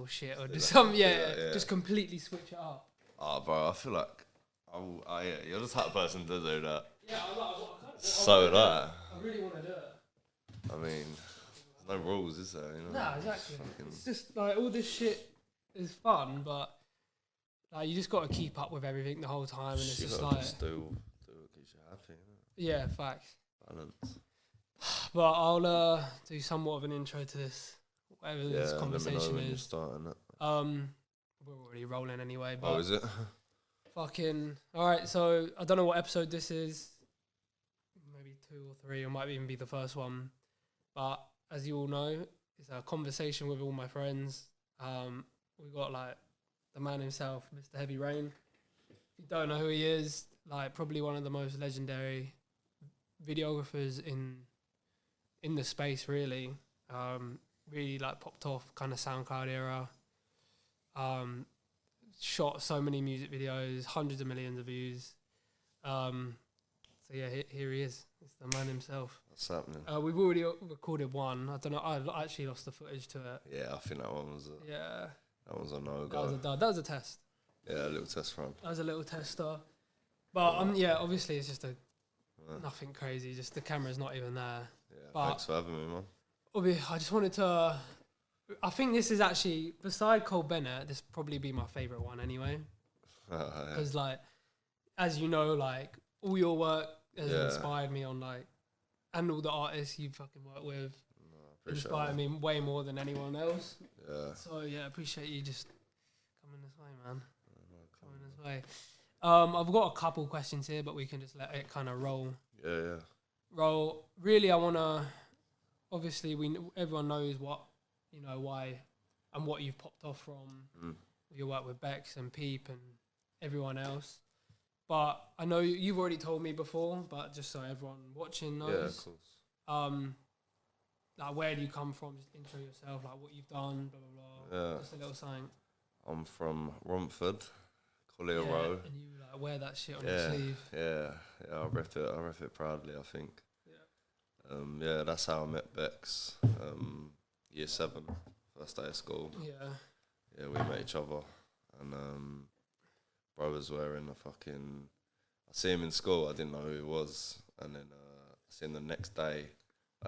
or shit or do some just completely switch it up. Oh, bro, I feel like you're the type of person to do that. Yeah, I really want to do it. I mean, there's no rules, is there? You know? No, exactly. It's just like all this shit is fun, but like you just got to keep up with everything the whole time, and it's just like do what keeps you happy. Yeah, facts. Balance. But I'll do somewhat of an intro to this, whatever this conversation let me know when is. you're starting it. We're already rolling anyway. But is it? Fucking all right. So I don't know what episode this is. Maybe 2 or 3, or might even be the first one. But as you all know, it's a conversation with all my friends. We got like the man himself, Mr. Heavy Rayn. If you don't know who he is, like probably one of the most legendary videographers in the space, really. Really like popped off kind of SoundCloud era. Shot so many music videos, hundreds of millions of views. So yeah, here he is. It's the man himself. What's happening? We've already recorded one. I don't know. I actually lost the footage to it. Yeah, I think that one was that was a no-go. That was a test. Yeah, a little test run. That was a little tester. But yeah, obviously it's just nothing crazy. Just the camera's not even there. Yeah, but thanks for having me, man. I just wanted to. I think this is actually, beside Cole Bennett, this probably be my favourite one anyway. Because like, as you know, like all your work has inspired me on like, and all the artists you fucking work with inspired me way more than anyone else. Yeah. So yeah, appreciate you just coming this way, man. Coming this way. I've got a couple questions here, but we can just let it kind of roll. Yeah. Roll. Really, I wanna. Obviously, everyone knows why and what you've popped off from your work with Bex and Peep and everyone else. But I know you've already told me before, but just so everyone watching knows. Yeah, of course. Like where do you come from? Just intro yourself, like what you've done, blah blah blah. Yeah. Just a little something. I'm from Romford, Collier Row. And you like wear that shit on your sleeve. Yeah, I rep it proudly, I think. Yeah. That's how I met Bex. Year 7, first day of school. Yeah, we met each other, and bro was wearing a fucking. I see him in school. I didn't know who he was, and then I see him the next day.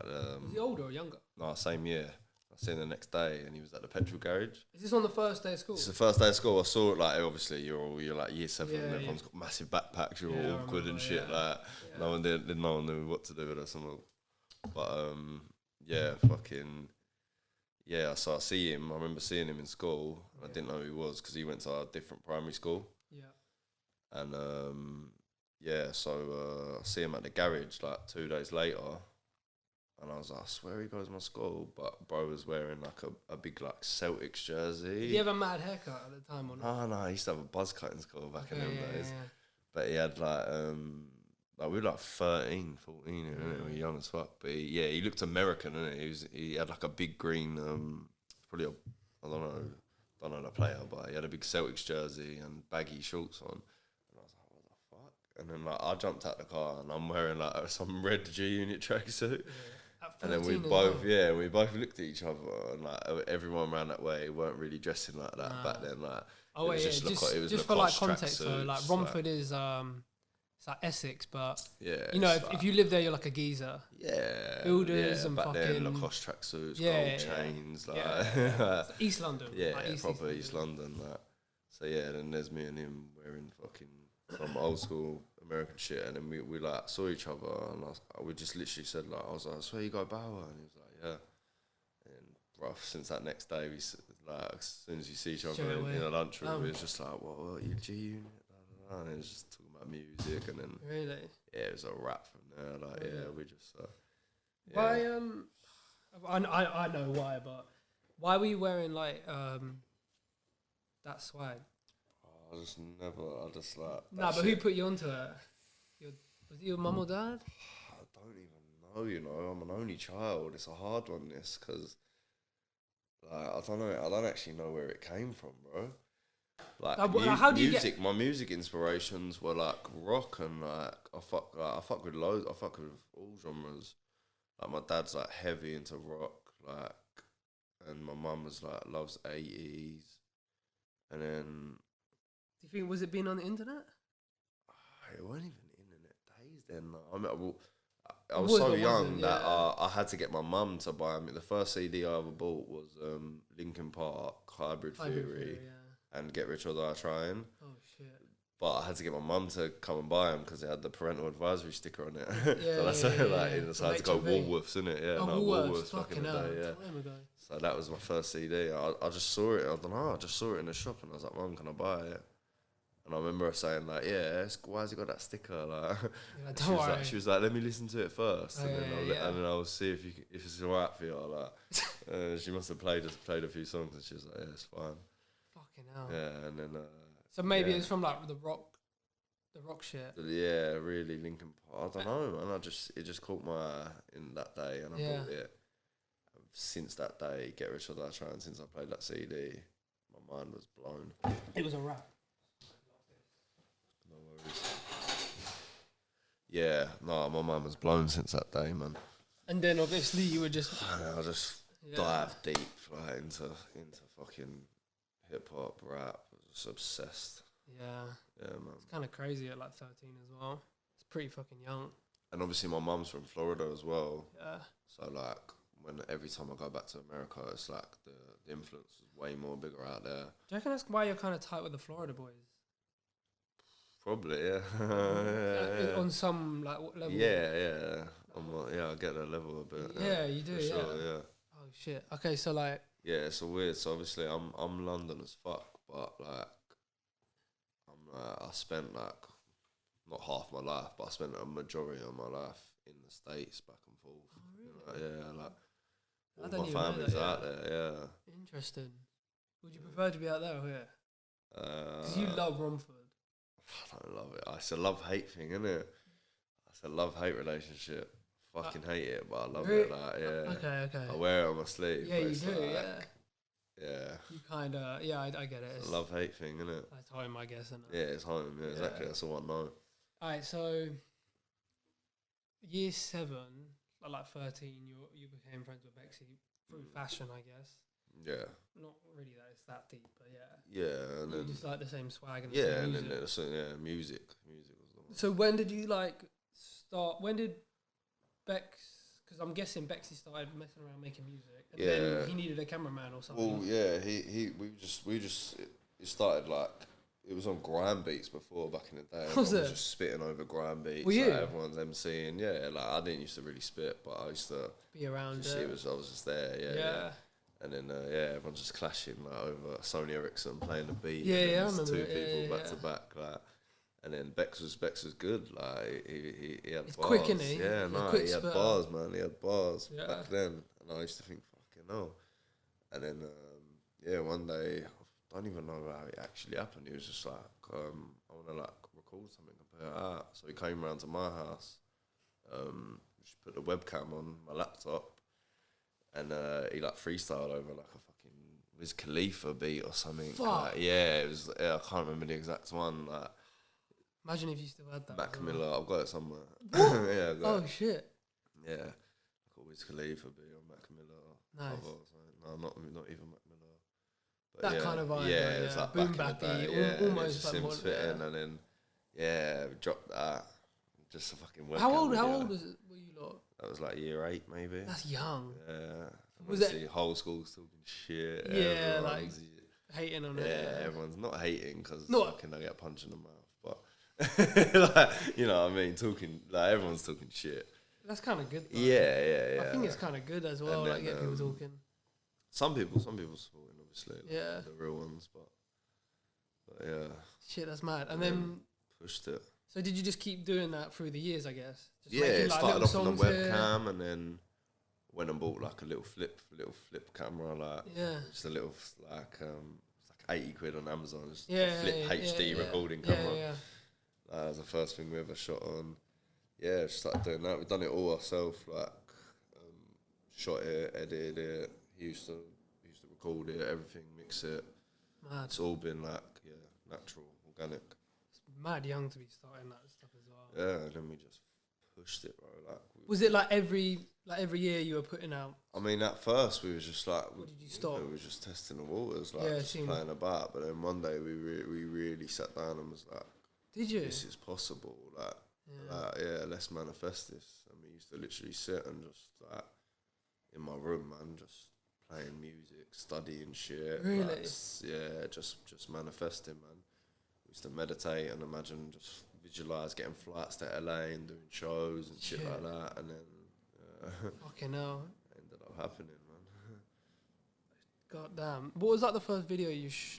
Is he older or younger? No, same year. I see him the next day, and he was at the petrol garage. Is this on the first day of school? It's the first day of school. I saw it, like, obviously you're like year 7, and everyone's got massive backpacks. You're all awkward and shit. Like no one knew what to do with us. But fucking. Yeah, so I see him. I remember seeing him in school. I didn't know who he was because he went to a different primary school. Yeah. And so I see him at the garage like 2 days later, and I was like, I swear he goes to my school. But bro was wearing like a big like Celtics jersey. Did he have a mad haircut at the time or not? No, he used to have a buzz cut in school back in them days. Yeah. But he had like we were like 13, 14, we were young as fuck. But he looked American, innit? He had like a big green, probably I don't know the player, but he had a big Celtics jersey and baggy shorts on. And I was like, what the fuck? And then like I jumped out the car and I'm wearing like some red G-Unit tracksuit. Yeah. And then we both looked at each other, and like everyone around that way weren't really dressing like that back then. Like, oh wait, just for like context, so like Romford is it's like Essex, but you know, if you live there, you're like a geezer. Yeah, builders and back fucking then, Lacoste tracksuits, gold chains, like East London, proper East London. Like. So yeah, then there's me and him wearing fucking some old school American shit, and then we like saw each other, and we just literally said like, I was like, I swear you got Bauer, and he was like, yeah. And bruv, since that next day, we like as soon as you see each other in a lunchroom, it was just like, what you G-Unit? And it was just talking about music, and then it was a wrap from there. Like we just why I know why, but why were you wearing like that swag? I just like but who put you onto it? Was it your mum or dad? I don't even know. You know, I'm an only child. It's a hard one, this, because like I don't know. I don't actually know where it came from, bro. Like how do you my music inspirations were like rock, and like I fuck with loads. I fuck with all genres. Like my dad's like heavy into rock, like and my mum was like loves 80s, and then. Do you think was it being on the internet? It wasn't even internet days then. I mean, I was so young that I had to get my mum to buy me. The first CD I ever bought was Linkin Park, Hybrid Theory, and Get Rich or Die Trying. Oh shit! But I had to get my mum to come and buy them because it had the parental advisory sticker on it. So I had to go Woolworths, innit? Yeah, Woolworths back in the day. Yeah. So that was my first CD. I just saw it. I don't know. I just saw it in the shop, and I was like, "Mum, can I buy it?" And I remember her saying like, "Yeah, why has it got that sticker?" Like, she was like, "Let me listen to it first, and then I'll see if it's alright for you." Like, she must have played a few songs, and she was like, "Yeah, it's fine." Fucking hell. Yeah, and then. So maybe it's from like the rock shit. Yeah, really, Linkin Park. I don't know, man. It just caught my eye in that day, and I bought it. Since that day, Get Rich or Die Trying. Since I played that CD, my mind was blown. It was a rap. No worries. Yeah, no, my mind was blown since that day, man. And then obviously you were just. I just dive deep like into fucking hip hop, rap. I was just obsessed. Yeah, man. It's kind of crazy at like 13 as well. It's pretty fucking young. And obviously my mum's from Florida as well. Yeah. So like every time I go back to America, it's like the influence is way more bigger out there. Do you reckon that's why you're kind of tight with the Florida boys? Probably, yeah. Yeah. On some like level. Yeah. I get that level a bit. Yeah, you do. Sure, yeah. Oh shit. Okay, so like. Yeah, it's so weird. So obviously I'm London as fuck, but like I spent like not half my life, but I spent a majority of my life in the States, back and forth. Oh really? All my family's out there. Yeah. Interesting. Would you prefer to be out there or here? Because you love Romford. I don't love it. It's a love-hate thing, isn't it? It's a love-hate relationship. Fucking hate it, but I love it. Like, yeah. Okay. I wear it on my sleeve. Yeah, you do. Like, yeah. You kind of. Yeah, I get it. It's a love-hate thing, isn't it? That's home, I guess, isn't it? Yeah, it's home. Yeah, exactly. That's all I know. Alright, so year 7, like 13, you became friends with Bexey through fashion, I guess. Yeah. Not really that it's that deep, but yeah. Yeah, and then just like the same swag and same music. Music was the one. So when did you like start? When did Bex? Because I'm guessing Bexey started messing around making music, and then he needed a cameraman or something. Well, yeah, it started like it was on grime beats before back in the day. Was it? Was just spitting over grime beats. Were you? Like, everyone's MCing. Yeah, like I didn't used to really spit, but I used to be around. I was just there. Yeah. And then everyone's just clashing like over Sony Ericsson playing the beat. Yeah, I remember. 2 people back to back, like. And then Bex was good. Like he had bars. Quick, isn't he? Yeah, he had bars, man. He had bars back then, and I used to think, fucking no. And then one day, I don't even know how it actually happened. He was just like, I want to like record something and put it out. So he came round to my house, just put the webcam on my laptop, and he like freestyled over like a fucking Wiz Khalifa beat or something. Like, it was. I can't remember the exact one. Like. Imagine if you still had that. Mac Miller, I've got it somewhere. Yeah, I got it. Shit. Yeah, got Wiz Khalifa beat on Mac Miller. Nice. No, not even Mac Miller. But that kind of vibe. Yeah, it's like boom bappy, almost like Sims fitting, and then we dropped that. Just a fucking webcam. How old were you lot? That was like year 8, maybe. That's young. Yeah. Was it? The whole school's talking shit. Yeah, like hating on it. Yeah, everyone's not hating because fucking they get punched in the mouth, but. Like, you know what I mean, talking like everyone's talking shit. That's kind of good though. Yeah. I think it's kind of good as well, then, like get people talking. Some people supporting, obviously, like, the real ones, but yeah. Shit, that's mad. And then pushed it. So did you just keep doing that through the years, I guess? Just it started off on the webcam, and then went and bought like a little flip camera, like just a little like it's like 80 quid on Amazon, just flip HD recording camera. That was the first thing we ever shot on. Yeah, just started doing that. We've done it all ourselves, like shot it, edited it. He used to record it, everything, mix it. Mad. It's all been like natural, organic. It's mad young to be starting that stuff as well. Yeah, and then we just pushed it, bro. Like, was it like every year you were putting out? I mean, at first we was just like, Or did you stop? We were just testing the waters, like Yeah, just playing about. But then one day we really sat down and was like, did you? this is possible. Like, let's manifest this. And we used to literally sit and just like in my room, man, just playing music, studying shit. Really? Like, just manifesting, man. We used to meditate and imagine, just visualize getting flights to LA and doing shows and shit like that. And then fucking hell, ended up happening, man. God damn. What was like the first video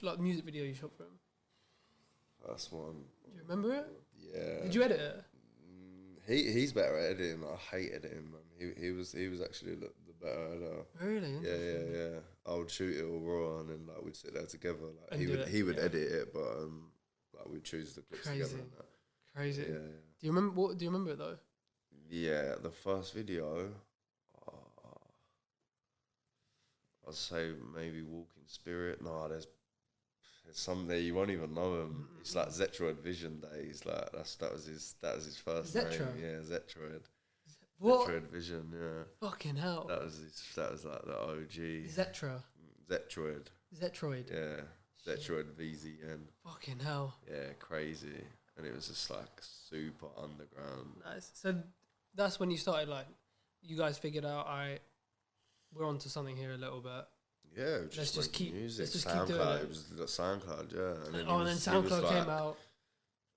like music video you shot for him? First one. Do you remember it? Yeah. Did you edit it? He's better at editing. I hate editing, man. He was actually the better editor. Really? Yeah. I would shoot it all raw, and then like we'd sit there together. Like And he would edit it, but like we'd choose the clips together. And that. Crazy. Yeah. Do you remember it though? Yeah, the first video. I'd say maybe Walking Spirit. No, there's some there you won't even know him. It's like Zetroid Vision Days. Like that was his first name. Yeah, Zetroid. What? Zetroid Vision. Yeah. Fucking hell. That was like the OG. Zetroid. Yeah. Zetroid VZN. Fucking hell. Yeah, crazy. And it was just like super underground. Nice. So that's when you started, like, you guys figured out, we're onto something here a little bit. Yeah, let's just keep doing SoundCloud. it. It was SoundCloud, yeah. And then then SoundCloud came out.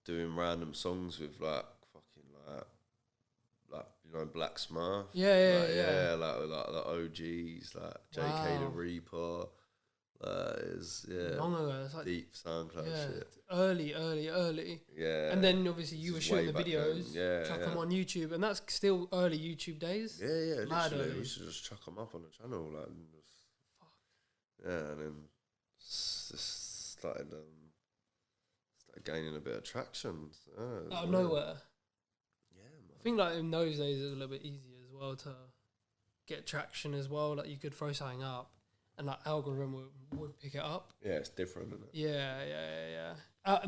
Doing random songs with like fucking like you know Black Smurf. Yeah. Like the OGs, like JK the Reaper. Long ago. That's like deep SoundCloud shit. Early. Yeah. And then obviously you were shooting the videos, then. chuck them on YouTube, and that's still early YouTube days. Yeah. Mad Literally, early. we should just chuck them up on the channel, like, and just, yeah, and then just started gaining a bit of traction. Out of nowhere. Yeah, man. I think like in those days it was a little bit easier as well to get traction as well. Like you could throw something up, and like algorithm would pick it up. Yeah, it's different, isn't it? Yeah.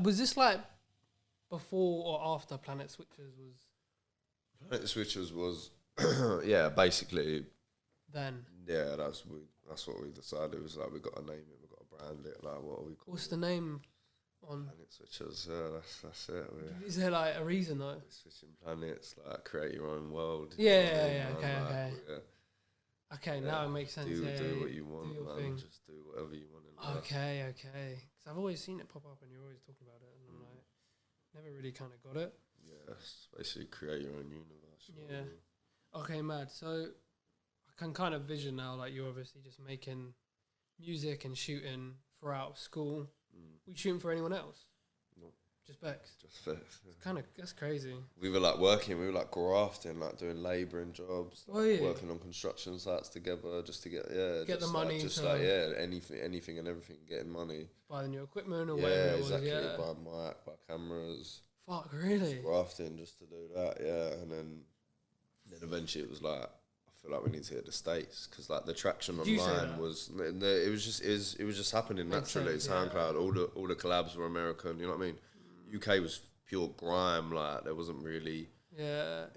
Was this like before or after Planet Switchers was? Planet Switchers was, yeah, basically. Then. Yeah, that's what we decided. It was like we got to name it, we got to brand it. Like, what are we calling What's the name on? Planet Switchers. Yeah, that's it. Is there like a reason though? Switching planets, like create your own world. Okay. Okay, Yeah, now it makes sense. Do yeah, what you want, man. Thing. Just do whatever you want in life. Okay. Because I've always seen it pop up and you're always talking about it, and I'm like, never really kind of got it. Yeah, it's basically create your own universe. Yeah. Okay, mad. So I can kind of vision now, like you're obviously just making music and shooting throughout school. Were you shooting for anyone else? No. Just Bex? Just Bex. That's crazy. We were like working, we were like grafting, like doing labouring jobs, like working on construction sites together just to get the money. Anything and everything, getting money. Buy the new equipment or whatever it was. Exactly. Yeah, Buy mic, buy cameras. Fuck, really? Grafting just to do that, yeah. And then eventually it was like, I feel like we need to hit the States because like the traction online was just happening naturally. SoundCloud, all the collabs were American. You know what I mean? UK was pure grime. Like there wasn't really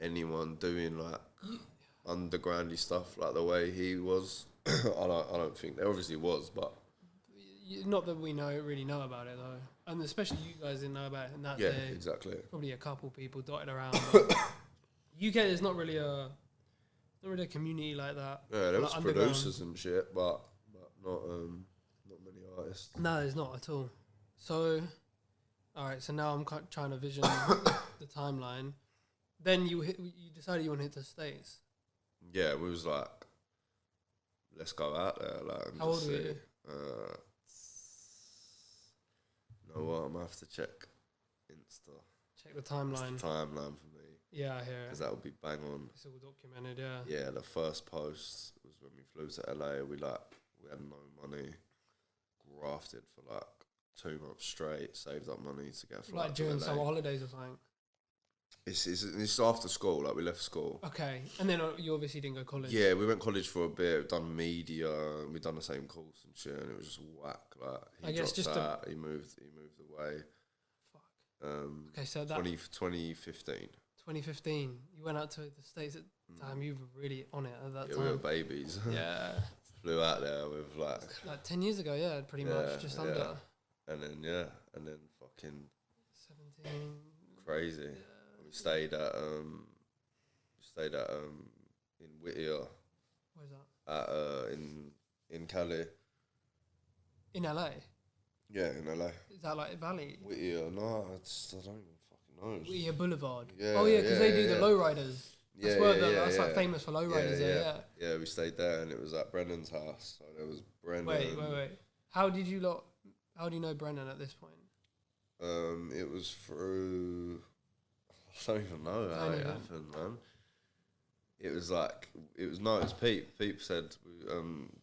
anyone doing like undergroundy stuff like the way he was. I don't think there obviously was, but not that we really know about it though, and especially you guys didn't know about it in that day. Yeah, exactly. Probably a couple people dotted around. UK is not really a community like that. Yeah, there was producers and shit, but not many artists. No, there's not at all. So, all right. So now I'm trying to vision the timeline. Then you decided you want to hit the States. Yeah, we was like, let's go out there. Like, how old were you? You know what? I'm gonna have to check Insta. Check the timeline. It's the timeline for me. Yeah, I hear it. Because that would be bang on. It's all documented, yeah. Yeah, the first post was when we flew to LA. We had no money, grafted for like 2 months straight, saved up money to get a flight. Like during summer holidays or something. It's after school. Like we left school. Okay, and then you obviously didn't go to college. Yeah, we went to college for a bit. We've done media. And we've done the same course and shit, and it was just whack. Like he dropped out. He moved away. Fuck. Okay, so that 2015. 2015. You went out to the States at the time. You were really on it at that time. We were babies. Yeah. Flew out there with like 10 years ago, yeah, pretty much, just under. And then fucking 17. crazy. Yeah. We stayed at in Whittier. Where's that? In Cali. In LA. Yeah, in LA. Is that like Valley? Whittier, no, I don't even fucking know. Whittier Boulevard. Yeah. Oh yeah, because they do the lowriders. That's that's like famous for lowriders. Yeah. Yeah, we stayed there, and it was at Brennan's house. So there was Brennan. Wait. How do you know Brennan at this point? It was through. I don't even know how it happened, man. It was Peep. Peep said.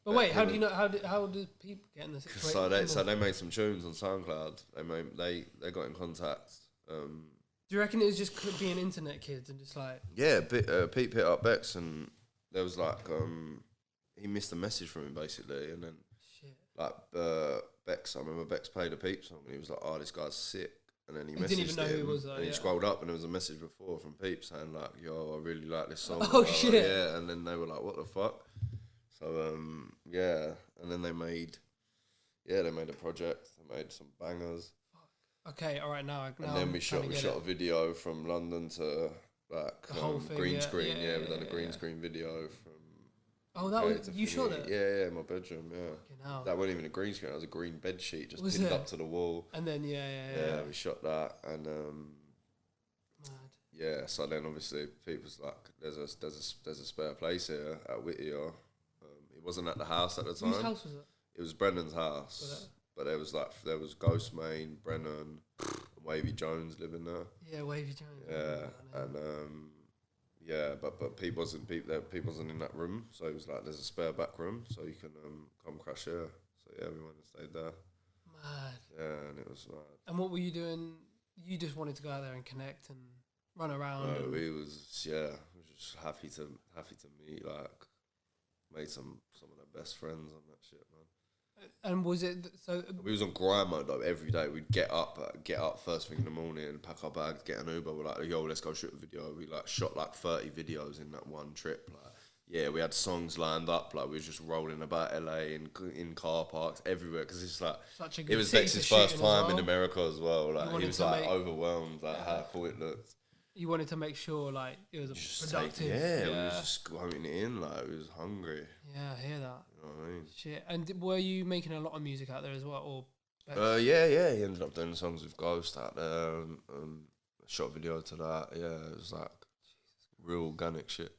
But wait, how do you know? How did Peep get in the situation? So they made some tunes on SoundCloud. They got in contact. Do you reckon it was just being internet kids and just like? Yeah, Peep hit up Bex, and there was like he missed a message from him basically, and then like Bex. I remember Bex played a Peep song, and he was like, "Oh, this guy's sick." And then he messaged didn't even know him, who it was, though, and he scrolled up, and there was a message before from Peep saying like, "Yo, I really like this song." Oh shit! Yeah, and then they were like, "What the fuck?" So and then they made a project. They made some bangers. Okay, all right, now and then we shot a video from London to like the whole thing, green screen. Yeah, we done a green yeah. screen video from. Oh, that was you shot it? Yeah, in my bedroom. Yeah, that wasn't even a green screen. It was a green bed sheet just pinned up to the wall. And then yeah, we shot that, and mad. Yeah. So then obviously people's like, there's a spare place here at Whittier. It wasn't at the house at the time. Whose house was it? It was Brennan's house. But there was Ghostmain, Brennan, and Wavy Jones living there. Yeah, Wavy Jones. Yeah, and but Pete wasn't in that room, so it was like there's a spare back room, so you can come crash here. So yeah, we went and stayed there. Mad. Yeah, and it was mad. And what were you doing? You just wanted to go out there and connect and run around. No, we was just happy to meet, like, made some of their best friends on that shit, man. And was it so? We was on grind mode though every day. We'd get up first thing in the morning, pack our bags, get an Uber. We're like, yo, let's go shoot a video. We like shot like 30 videos in that one trip. Like, yeah, we had songs lined up. Like we was just rolling about LA in car parks everywhere because it's like such a good. It was Bex's first time in America as well. Like he was like overwhelmed, like how cool it looked. You wanted to make sure like it was productive. We was just going in like we was hungry. Yeah, I hear that. You know what I mean? Shit. And were you making a lot of music out there as well, or? Yeah. He ended up doing songs with Ghost out there. Shot a video to that. Yeah, it was like real organic shit.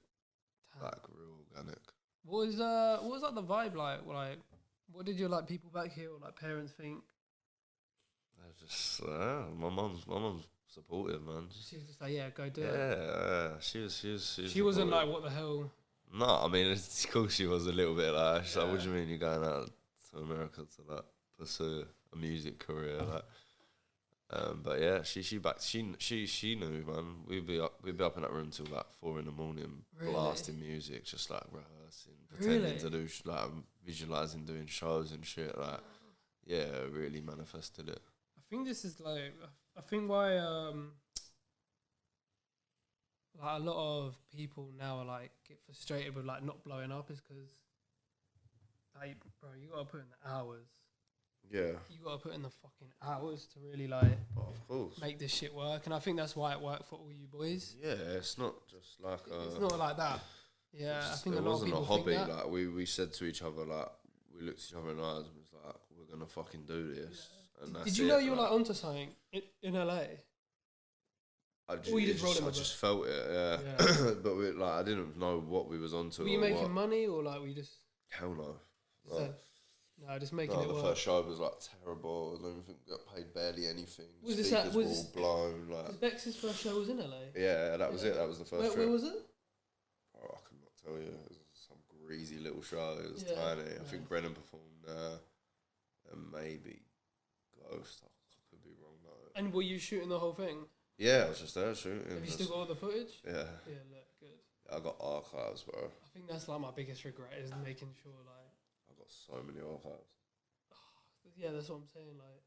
Damn. Like real organic. What was like the vibe like? Like, what did your like people back here or like parents think? They're just my mum's supportive, man. She was just like, yeah, go do it. Yeah, she was. She wasn't like, what the hell. No, I mean, it's cool. She was a little bit like, she's like, what do you mean you're going out to America to like pursue a music career? Like, but yeah, she knew, man. We'd be up in that room till like 4 a.m, blasting music, just like rehearsing, pretending to do like visualizing doing shows and shit. Like, yeah, really manifested it. I think this is like, I think why like a lot of people now are like get frustrated with like not blowing up is because like, bro, you gotta put in the hours. Yeah. You gotta put in the fucking hours to really like of course make this shit work, and I think that's why it worked for all you boys. Yeah, it's not just like it's not like that. Yeah, I think a lot of people it wasn't a hobby. Think that. Like we said to each other, like we looked each other in the eyes and was like, we're gonna fucking do this. Yeah. And did you know you were like onto something in LA? I just felt it, yeah. But I didn't know what we was onto. Were you making money or like we just? Hell no. No, just making it work. The first show was like terrible. I don't even got paid barely anything. Was this that was all blown? Like Bex's first show was in LA. Yeah, that was it. That was the first. Where was it? Oh, I could not tell you. It was some greasy little show. It was tiny. I think Brennan performed and maybe Ghost. I could be wrong though. And were you shooting the whole thing? Yeah, I was just there shooting. Have you still got all the footage? Yeah. Yeah, look, good. I got archives, bro. I think that's like my biggest regret is making sure like I got so many archives. Yeah, that's what I'm saying. Like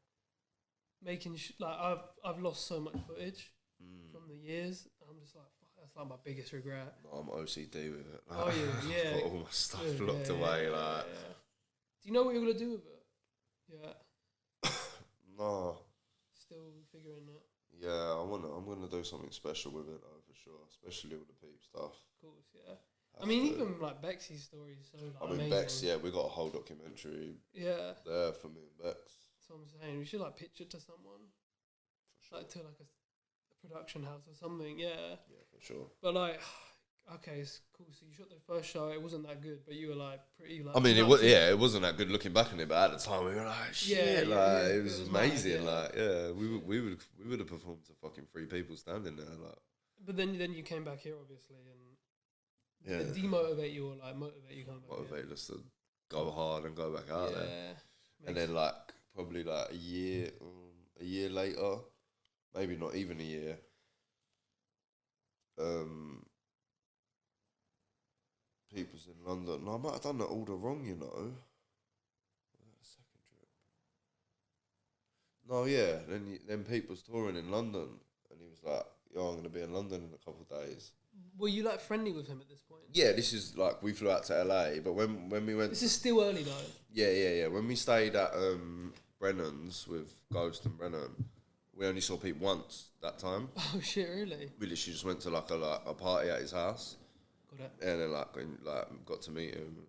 making like I've lost so much footage from the years. I'm just like, fuck, that's like my biggest regret. No, I'm OCD with it. Oh yeah. I've got all my stuff locked away. Yeah. Do you know what you're gonna do with it? Yeah. No. Still figuring it. Yeah, I'm gonna do something special with it though, for sure. Especially all the Peep stuff. Of course, yeah. I mean, even like Bexey's story is so like, amazing. Bex, yeah, we got a whole documentary. Yeah. There for me and Bex. That's what I'm saying. We should like pitch it to someone. For sure. Like to like a production house or something. Yeah. Yeah, for sure. But like, okay, it's cool. So you shot the first show. It wasn't that good, but you were like pretty like. I mean, it wasn't that good looking back on it, but at the time we were like, shit, it was amazing. Mad, we would have performed to fucking 3 people standing there, like. But then you came back here, obviously, and demotivate you or like motivate you coming back. Motivate us to go hard and go back out there. And then like probably like a year later, maybe not even a year. People's in London. No, I might have done that order wrong, you know. Second trip. No, yeah. Then People's touring in London, and he was like, "Yo, I'm gonna be in London in a couple of days." Were you like friendly with him at this point? Yeah, this is like we flew out to LA, but when we went, this is still early though. Yeah. When we stayed at Brennan's with Ghost and Brennan, we only saw Pete once that time. Oh shit, really? We literally just went to like a party at his house. Got it. And then got to meet him,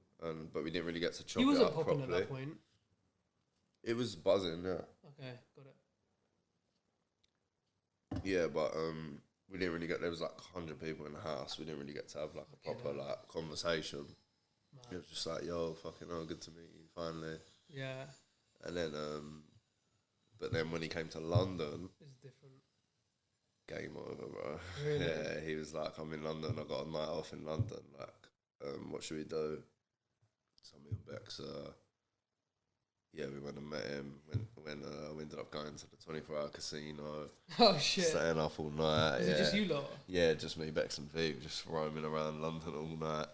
but we didn't really get to chop it up properly. He wasn't popping at that point. It was buzzing, yeah. Okay, got it. Yeah, but we didn't really get. There was like 100 people in the house. We didn't really get to have like a proper like conversation. It was just like, yo, fucking good to meet you finally. Yeah. And then but then when he came to London, it's different. Game over, bro. Really? Yeah, he was like, I'm in London. I got a night off in London. Like, what should we do? So me and Bex, we went and met him. We ended up going to the 24-hour casino. Oh shit! Staying up all night. Was it just you lot? Yeah, just me, Bex, and Pete, just roaming around London all night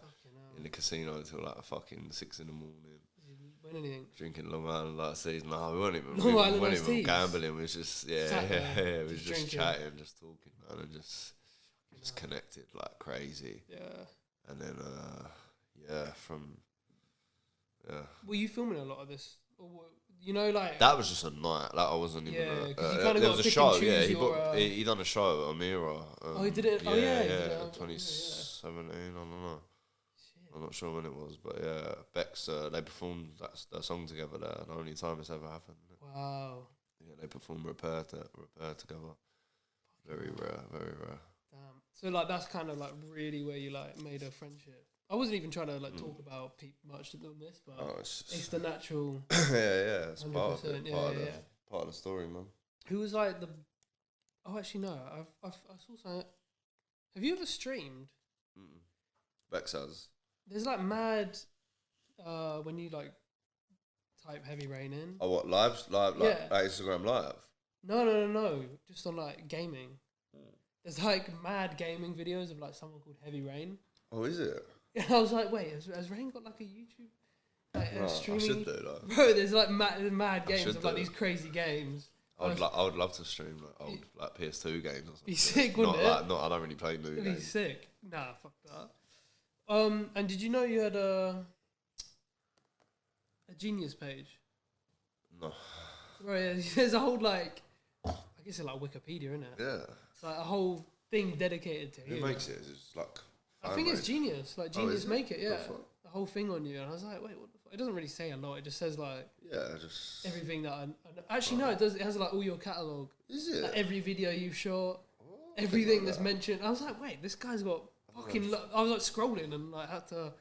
in the casino until like fucking 6 in the morning. Win anything? Drinking Long Island Iced Teas. No, we weren't even gambling. We was just we was just chatting, just talking, man, and just connected like crazy. Yeah. And then Were you filming a lot of this? Or you know, like that was just a night. Like I wasn't even. There was a show. Yeah, he done a show at Amira. He did it. 2017. I don't know. I'm not sure when it was, but yeah, Bex, they performed that song together there, the only time it's ever happened. Wow. Yeah, they performed Repair together. Very rare. Damn. So like that's kind of like really where you like made a friendship. I wasn't even trying to like talk about Pete much on this, but it's the natural. yeah, it's part of it. Part of the story, man. Who was like the? Oh, actually no. I saw something. Have you ever streamed? Bex has. There's like mad when you like type Heavy Rain in. Oh, what live like Instagram live? No. Just on like gaming. There's like mad gaming videos of like someone called Heavy Rain. Oh, is it? And I was like, wait, has Rain got like a YouTube streaming? I should do that. Bro, there's like mad games of like these crazy games. I would love to stream like old like PS2 games or something. Be sick, wouldn't it? I don't really play new games. Be sick. Nah, fuck that. And did you know you had a Genius page? No. Right, there's a whole like, I guess it's like Wikipedia, isn't it? Yeah. It's like a whole thing dedicated to you. Who makes it? It's like. I think it's Genius. Like Genius make it, yeah. The whole thing on you, and I was like, wait, what the fuck? It doesn't really say a lot. It just says like. Yeah, just. Everything that I actually no, it does. It has like all your catalogue. Is it? Like every video you've shot, everything that's mentioned. I was like, wait, this guy's got. I was like scrolling and like had to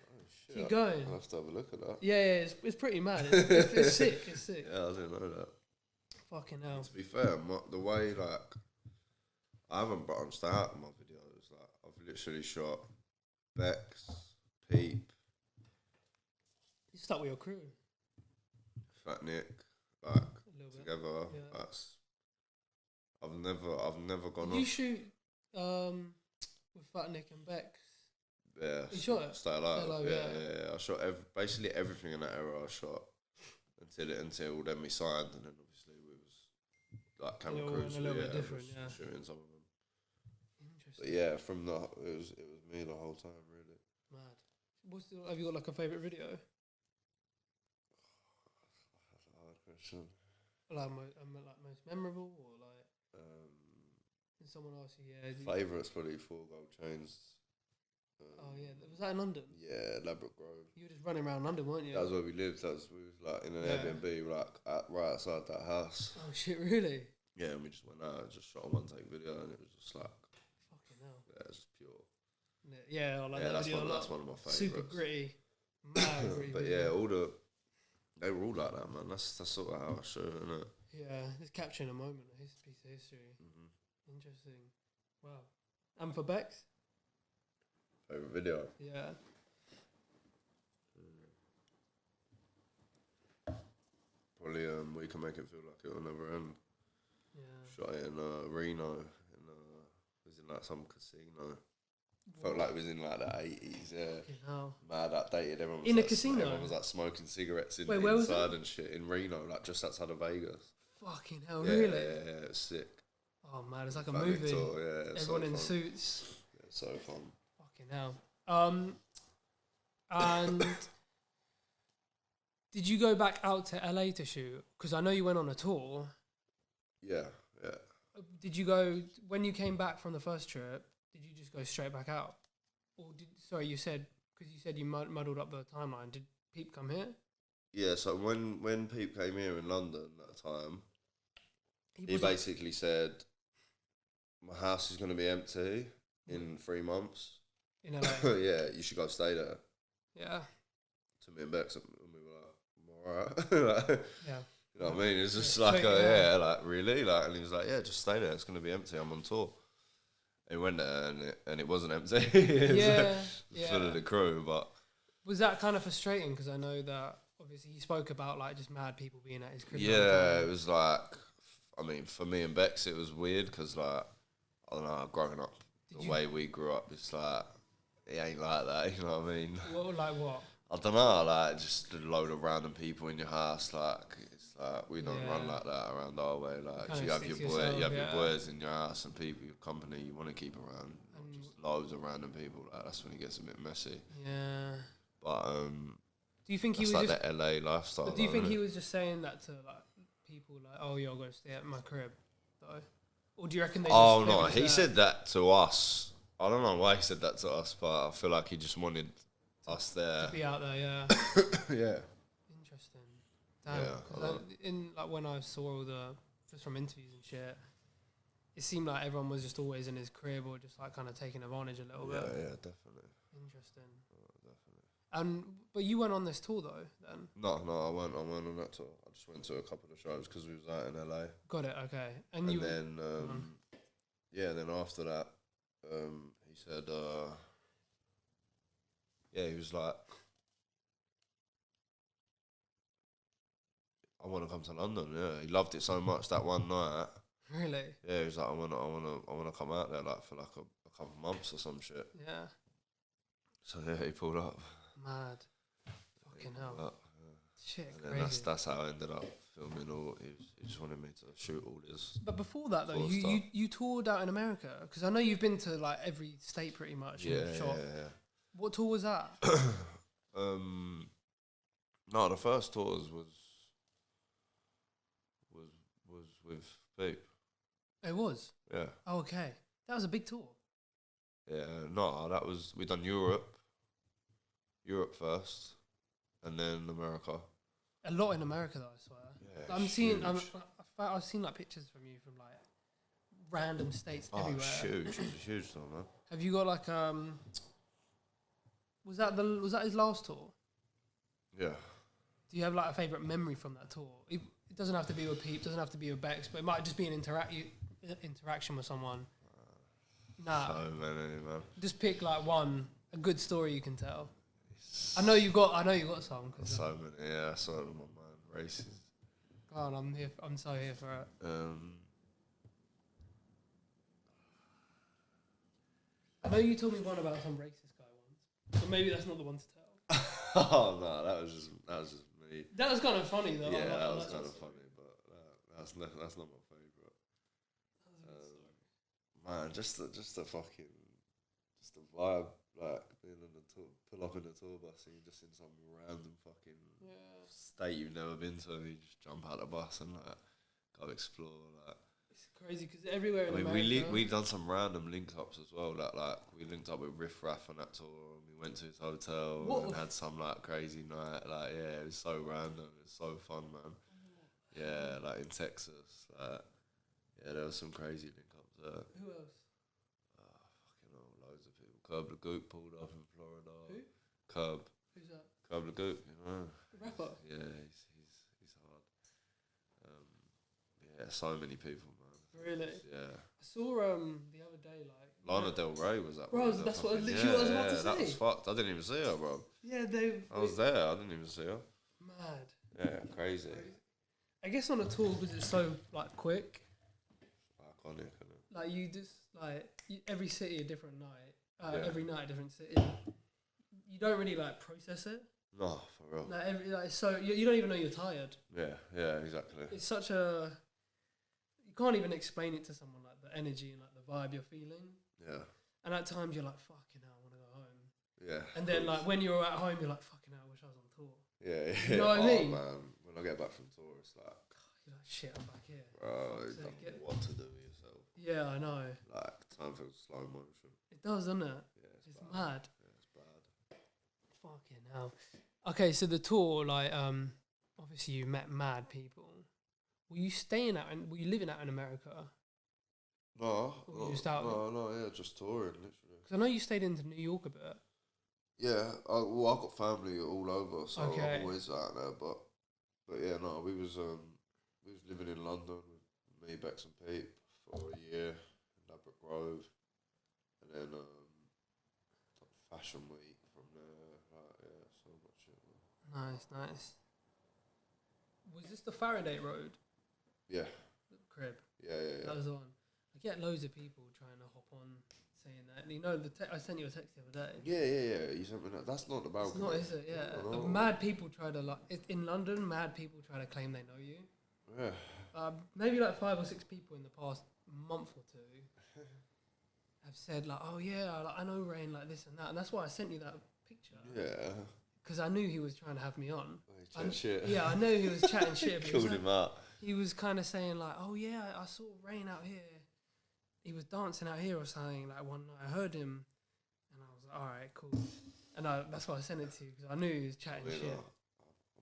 keep going. I'll have to have a look at that. Yeah, it's pretty mad. It's sick. It's sick. Yeah, I didn't know that. Fucking hell. To be fair, the way like I haven't branched out in my videos. Like I've literally shot Bex, Peep. You start with your crew. Fat Nick, like together. Yeah. That's. I've never gone. Did you shoot with Fat Nick and Bex? Yeah, you shot it. Stay Alive. Yeah. I shot basically everything in that era. I shot until then we signed, and then obviously we was like camera crews. A little bit different, yeah. Shooting some of them. Interesting. But yeah, from the it was me the whole time, really. Mad. Have you got like a favourite video? That's a hard question. Like, like most memorable, or like someone else? Yeah. Favourite's probably 4 Gold Chains. Oh yeah, was that in London? Yeah, Ladbroke Grove. You were just running around London, weren't you? That was where we lived. We was like in an Airbnb, like right outside that house. Oh shit, really? Yeah, and we just went out and just shot a 1-take video, and it was just like fucking hell. Yeah, it's just pure. Yeah, I like yeah, that that's video one of my favourites. Super gritty, mad gritty. But yeah, they were all like that, man. That's sort of how I shoot, innit? Yeah, it's capturing a moment, a piece of history. Mm-hmm. Interesting. Wow. And for Bex? Favourite video? Yeah. Probably We Can Make It Feel Like It Will Never End. Yeah. Shot it in Reno. It was in like some casino. Felt like it was in like the 80s, yeah. Mad outdated. Everyone was in a casino? Everyone was like smoking cigarettes Wait, where was inside it? and shit in Reno, like just outside of Vegas. Fucking hell, Yeah, really? Yeah, it's sick. Oh man, it's like a movie. Tour, yeah, everyone so in fun. suits. Yeah, so fun. Fucking hell. And did you go back out to LA to shoot? Because I know you went on a tour. Yeah, yeah. Did you go, when you came back from the first trip, did you just go straight back out? Or you said, because you said you muddled up the timeline, did Peep come here? Yeah, so when Peep came here in London at the time, he basically said, my house is going to be empty in 3 months. In LA? Yeah, you should go stay there. Yeah. To me and Bex, and we were like, I'm alright. Like, yeah. You know what I mean? It's just like, like, really? Like, and he was like, yeah, just stay there. It's going to be empty. I'm on tour. And we went there, and it wasn't empty. Yeah. Full of the crew, but... Was that kind of frustrating? Because I know that, obviously, he spoke about, like, just mad people being at his crib. Yeah, it was like... I mean, for me and Bex, it was weird, because, like, I don't know, growing up, the way we grew up, it's like... It ain't like that, you know what I mean? Well, like what? I don't know, like, just a load of random people in your house, like... we don't run like that around our way. Like you have your boys in your house and people, your company you want to keep around. Just loads of random people. Like that's when it gets a bit messy. Yeah. But do you think he was like just the LA lifestyle? But do you think he was just saying that to like people like, oh, you're going to stay at my crib, though? Or do you reckon they? Oh no, he said that to us. I don't know why he said that to us, but I feel like he just wanted us there to be out there. Yeah. Yeah. Damn, because in like when I saw all the just from interviews and shit, it seemed like everyone was just always in his crib or just like kind of taking advantage a little bit. Yeah, definitely. Interesting. Definitely. But you went on this tour though, then? No, I went on that tour. I just went to a couple of shows because we was out in LA. Got it. Okay. And then then after that, he said, he was like, I want to come to London. Yeah, he loved it so much that one night. Really? Yeah, he was like, I wanna come out there like for like a couple of months or some shit. Yeah. So yeah, he pulled up. Mad. Fucking hell. Up, Shit, and crazy. That's how I ended up filming all. He just wanted me to shoot all his. But before that though, you toured out in America because I know you've been to like every state pretty much. Yeah. What tour was that? No, the first tours was with Peep. It was? Yeah. Oh, okay. That was a big tour. Yeah, no, we done Europe first, and then America. A lot in America though, I swear. Yeah, I've seen like pictures from you from like random states everywhere. Huge. It was a huge tour, man. Have you got like was that his last tour? Yeah. Do you have like a favourite memory from that tour? It doesn't have to be with Peep, doesn't have to be with Bex, but it might just be an interaction with someone. Nah. So many, man. Just pick like a good story you can tell. I know you got some. So many, yeah. I saw it in my mind. Races. God, I'm so here for it. I know you told me one about some racist guy once, but maybe that's not the one to tell. Oh no, that was just me. That was kind of funny though. Yeah, that was kind of funny, but that's not my favourite. Man, just the vibe, like being on the tour, pull up in the tour bus and you're just in some random fucking state you've never been to. You just jump out the bus and like go explore. Like it's crazy because everywhere in America, America, we done some random link ups as well. Like we linked up with Riff Raff on that tour and we went to his hotel and had some like crazy night. Like it was so random. It was so fun, man. Yeah, like in Texas, like there was some crazy link ups there. Who else? Fucking hell, loads of people. Curb the Goop pulled up in Florida. Who? Curb. Who's that? Curb the Goop, you know. Rapper. Yeah, he's hard. Yeah, so many people, man. Really? Yeah. I saw the other day Lana Del Rey was that. Bro, that's what literally what I was about to say. That was fucked. I didn't even see her, bro. Yeah, I was there. I didn't even see her. Mad. Yeah, crazy. I guess on a tour because it's so like quick. Iconic, isn't it? Like you just like every city a different night. Yeah. Every night a different city. You don't really like process it. No, for real. Like so you don't even know you're tired. Yeah, exactly. It's such a you can't even explain it to someone like the energy and like the vibe you're feeling. Yeah. And at times you're like fucking hell, I want to go home. Yeah. And then like when you're at home you're like fucking hell, I wish I was on tour. Yeah. You know what I mean? Man, when I get back from tour, it's like, You're like shit, I'm back here. bro, you don't know what to do with yourself. Yeah, I know. Like time feels slow motion. It does, doesn't it? Yeah, It's bad. mad. Yeah, it's bad. Fucking hell. Okay, so the tour, like, obviously you met mad people. Were you staying out and were you living out in America? No, Or just out? yeah, just touring, literally. Because I know you stayed into New York a bit. Yeah, I've got family all over, so Okay. I'm always out there. But yeah, no, we was living in London with me, Bexey Lil Peep for a year in Ladbroke Grove, and then Fashion Week from there. Like, yeah, so much shit. Man. Nice. Was this the Faraday Road Yeah, crib? yeah. That was the one. I get loads of people trying to hop on saying that. You know, I sent you a text the other day. Yeah. You sent me that. That's not the balcony. It's not, is it? Yeah. No. The mad people try to like in London. Mad people try to claim they know you. Yeah. Maybe like 5 or 6 people in the past month or two have said like, "Oh yeah, like, I know Rayn like this and that," and that's why I sent you that picture. Yeah. Because I knew he was trying to have me on. Shit. Yeah, I know he was chatting shit. But Called him out. He was kind of saying like, "Oh yeah, I saw Rayn out here. He was dancing out here or something." Like one night, I heard him, and I was like, "All right, cool." And that's why I sent it to you because I knew he was chatting shit.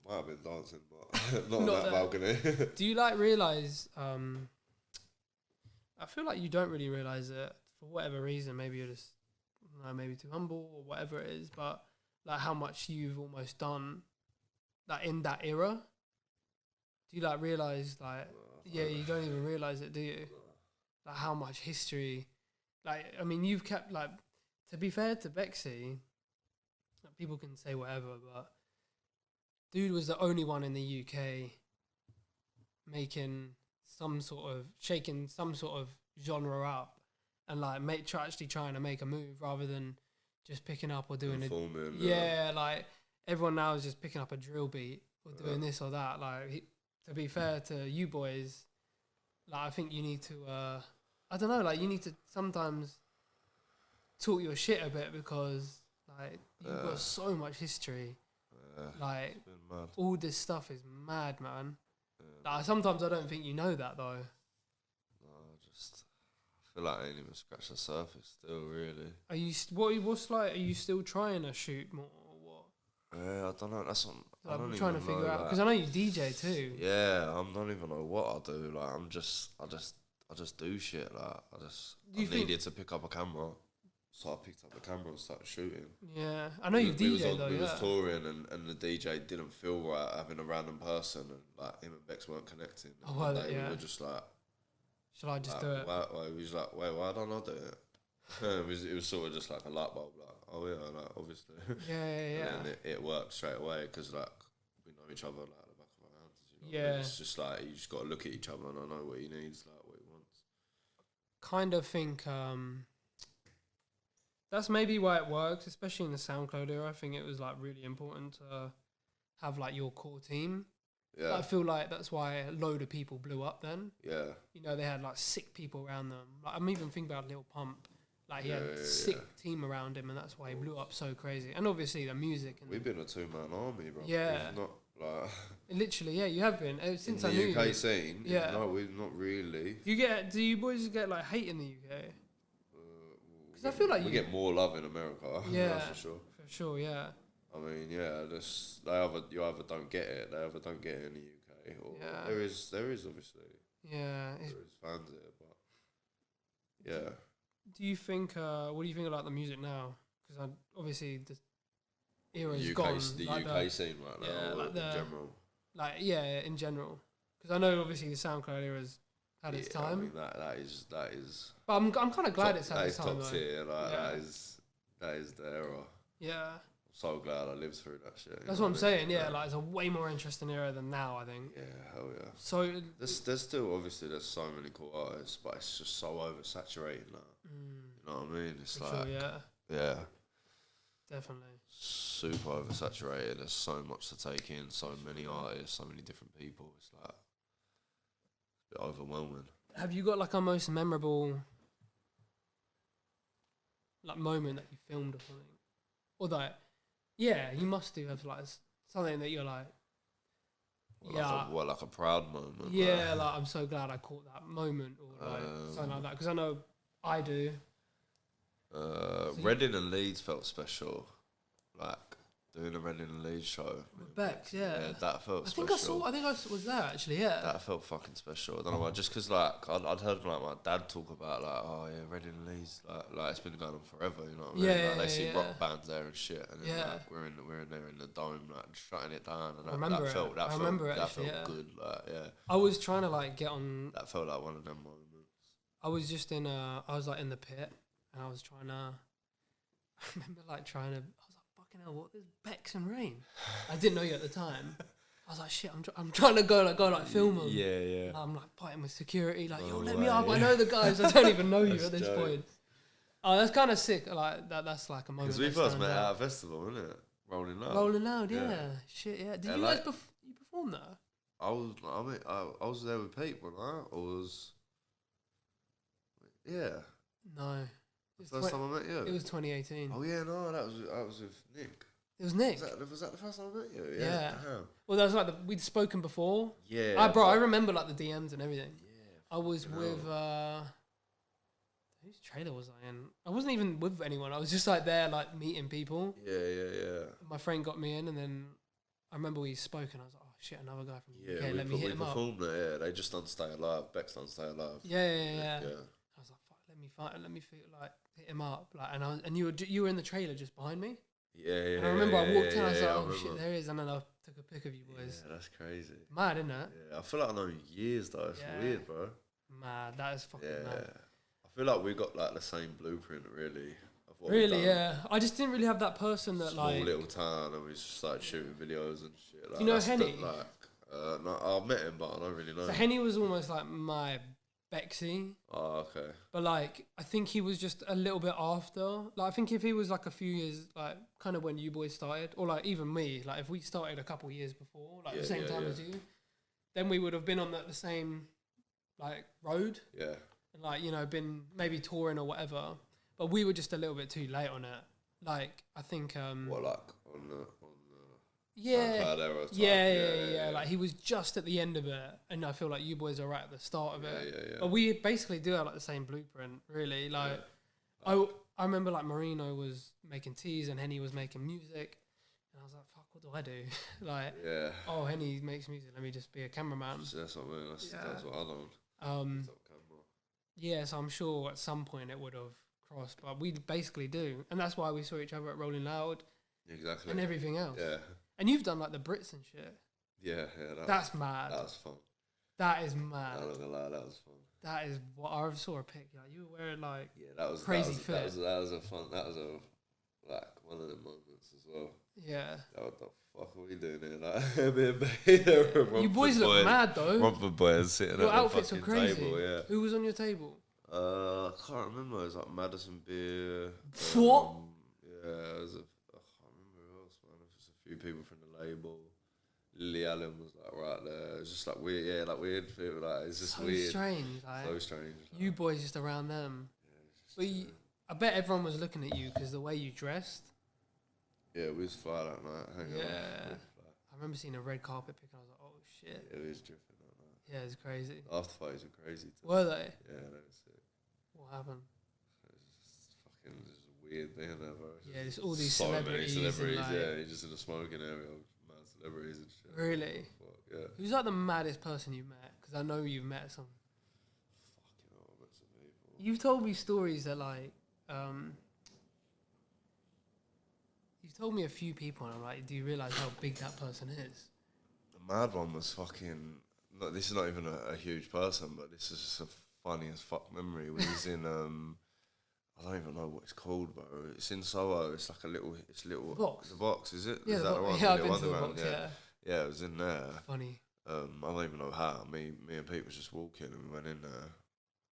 I might have been dancing, but not on Not that balcony. Do you like realize? I feel like you don't really realize it for whatever reason. Maybe you're just, I don't know, maybe too humble or whatever it is. But like how much you've almost done, like in that era. Do you like realize like? Yeah, you don't even realize it, do you? Like how much history. Like I mean, you've kept like. To be fair to Bexey, like, people can say whatever, but dude was the only one in the UK shaking some sort of genre up and like actually trying to make a move rather than just picking up or doing it. Yeah, like everyone now is just picking up a drill beat or doing this or that. Like to be fair to you boys, like I think you need to I don't know, like you need to sometimes talk your shit a bit because like you've got so much history. Like all this stuff is mad, man. Like sometimes I don't think you know that though. No, I feel like I ain't even scratched the surface still, really. Are you are you still trying to shoot more or what? Yeah, I don't know. That's what Like, I'm trying to figure out because I know you DJ too. Yeah, I don't even know what I do. Like I just do shit. Like I needed to pick up a camera. So I picked up the camera and started shooting. Yeah, I know you DJ though. We was touring and the DJ didn't feel right having a random person and like him and Bex weren't connecting. Oh, well, we were just like, should I just do it? He was like, wait, why don't I do it? it was sort of just like a light bulb, like, oh yeah, like obviously. Yeah. And then it worked straight away because like we know each other like the back of our hands. You know? Yeah. It's just like you just got to look at each other and I know what he needs, like what he wants. Kind of think. That's maybe why it works, especially in the SoundCloud era. I think it was like really important to have like your core team Yeah. I feel like that's why a load of people blew up then. Yeah. You know, they had like sick people around them. Like, I'm even thinking about Lil Pump. Like he had a sick team around him, and that's why he blew up so crazy. And obviously the music. And we've been a 2-man army, bro. Yeah. We've not like literally, yeah, you have been since in I knew the UK you. scene. Yeah. No, we've not really. Do you boys get like hate in the UK? Because I feel like we get more love in America. Yeah, that's for sure. For sure, yeah. I mean, yeah, you either don't get it, they either don't get it in the UK, or there is obviously. Yeah. There is fans there, but yeah. Do you think? What do you think about the music now? Because obviously the era's UK, gone. The like UK scene right now, yeah, like in general. Like in general. Because I know obviously the SoundCloud era's had its time. I mean that is. But I'm kind of glad it's had that its is time. top tier. Like that is the era. Yeah. I'm so glad I lived through that shit. That's what I'm saying. Yeah, like it's a way more interesting era than now, I think. Yeah, hell yeah. So there's still obviously there's so many cool artists, but it's just so oversaturated now. You know what I mean? It's like yeah, definitely super oversaturated. There's so much to take in, so many artists, so many different people. It's like a bit overwhelming. Have you got like a most memorable like moment that you filmed or something? Or that, yeah, you must do have like something that you're like, like a proud moment. Yeah, like I'm so glad I caught that moment or like something like that, because I know I do. Reading and Leeds felt special, like doing a Reading and Leeds show with Bex, yeah, that felt special. I think I was there actually, yeah. That felt fucking special. I don't know why, just because like I'd heard like my dad talk about like, oh yeah, Reading and Leeds, like it's been going on forever, you know what I mean? Yeah, like, they see rock bands there and shit, and then like we're in there in the dome, like shutting it down, and that felt good, like I was trying to like get on. That felt like one of them moments. I was just in I was like in the pit, and I was trying to. I remember like trying to. Fucking hell, what is Bex and Rayn? I didn't know you at the time. I was like, shit, I'm trying to go film them. Yeah, yeah. And I'm like fighting with security, like, yo, let me up. I know the guys. I don't even know you at this point. Oh, that's kind of sick. Like that's like a moment. Because we first met at a festival, wasn't it? Rolling Loud. Rolling Loud, yeah. Shit, yeah. Did you guys you perform there? I was there with Peep, wasn't I? Yeah. No. First time I met you? It was 2018. Oh yeah, no, that was with Nick. It was Nick. Was that the first time I met you? Yeah. Well, that was like we'd spoken before. Yeah. Bro, I remember like the DMs and everything. Yeah. I was with whose trailer was I in? I wasn't even with anyone. I was just like there, like meeting people. Yeah. My friend got me in, and then I remember we spoke, and I was like, oh shit, another guy from the UK. Let me hit him up. Yeah, they just done Stay Alive. Bex done Stay Alive. Yeah. I was like, fuck, let me feel like hit him up, like, and you were in the trailer just behind me. Yeah. And I remember I walked in, I was like, oh shit, there he is, and then I took a pic of you boys. Yeah, that's crazy. Mad, isn't it? Yeah, I feel like I know you years though. It's weird, bro. Mad, that is fucking mad. I feel like we got like the same blueprint, really. Of what really, yeah. I just didn't really have that person that small like little town, and we just started shooting videos and shit. Like, do you know Henny? No, I've met him, but I don't really know. So Henny was almost like my Bexey. Oh, okay. But like, I think he was just a little bit after. Like, I think if he was like a few years, like kind of when you boys started, or like even me, like if we started a couple years before, like the same time as you, then we would have been on the same like road. Yeah. And like, you know, been maybe touring or whatever. But we were just a little bit too late on it. Like, I think. What, like on the yeah, era yeah. Like he was just at the end of it, and I feel like you boys are right at the start of it. Yeah. But we basically do have like the same blueprint, really. Like, I remember like Marino was making teas and Henny was making music, and I was like, "Fuck, what do I do?" Like, oh, Henny makes music. Let me just be a cameraman. That's what I mean. That's what I don't. Yeah, so I'm sure at some point it would have crossed, but we basically do, and that's why we saw each other at Rolling Loud. Exactly. And everything else. Yeah. And you've done like the Brits and shit. Yeah. That's mad. That was fun. That is mad. I'm not gonna lie, that was fun. That is what I saw a pic. Like you were wearing like crazy fit. That was a fun. That was like one of the moments as well. Yeah. What the fuck are we doing here? Like, you boys look mad though. Romford boys sitting your at outfits the are fucking crazy. table. Yeah. Who was on your table? I can't remember. It was like Madison Beer. What? Yeah, it was I can't remember who else, man. It was just a few people from the label. Lily Allen was like right there. It was just like weird, yeah, like weird people. Like it's just so weird, strange. Like, so strange. Like, you boys just around them. But I bet everyone was looking at you because the way you dressed. Yeah, we was fly that night. Yeah. I remember seeing a red carpet pic and I was like, oh shit. Yeah, we was dripping that night. Yeah, it's crazy. After parties were crazy too. Were they? Yeah, they were sick. What happened? It was just fucking just weird being there, bro. Yeah, there's all these so celebrities. many celebrities, and, like, yeah. You're just in a smoking area, mad celebrities and shit. Really? Fuck, yeah. Who's like the maddest person you met? Because I know you've met some. Fucking hell, I met some people. You've told me stories that like, you've told me a few people, and I'm like, do you realize how big that person is? The mad one was fucking. Look, this is not even a huge person, but this is just a funny as fuck memory. We was in I don't even know what it's called, bro. It's in Soho. It's like a little. It's little. Box. The box, is it? Yeah, is that the one? yeah, I've Little been to the box. Yeah. Yeah, it was in there. Funny. I don't even know how. Me and Pete was just walking and we went in there,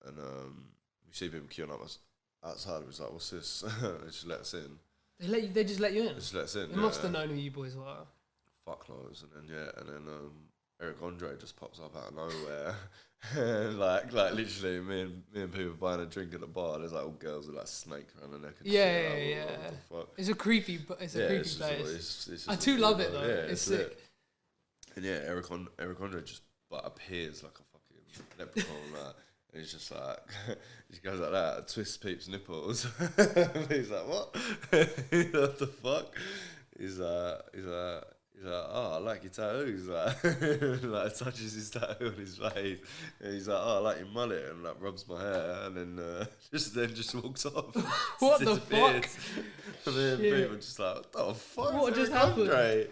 and we see people queuing up outside. We was like, "What's this?" They just let us in. They just let you in. Just let us in. They must have known who you boys were. Fuck knows, and then Eric Andre just pops up out of nowhere, and like literally, me and people buying a drink at the bar. There's like all girls with like snakes around their neck. And Yeah, shit, yeah. What the fuck? It's a creepy place. It's I too love it though. though. Yeah, it's sick. Lit. And yeah, Eric Andre just like appears like a fucking leprechaun, like, and he's just like, he goes like that, twists Peep's nipples. He's like, what? What the fuck? He's like, oh, I like your tattoos. Like touches his tattoo on his face, and he's like, oh, I like your mullet, and like rubs my hair, and then just walks off. What the fuck? And then people just like, what the fuck? What just Eric happened? Andre?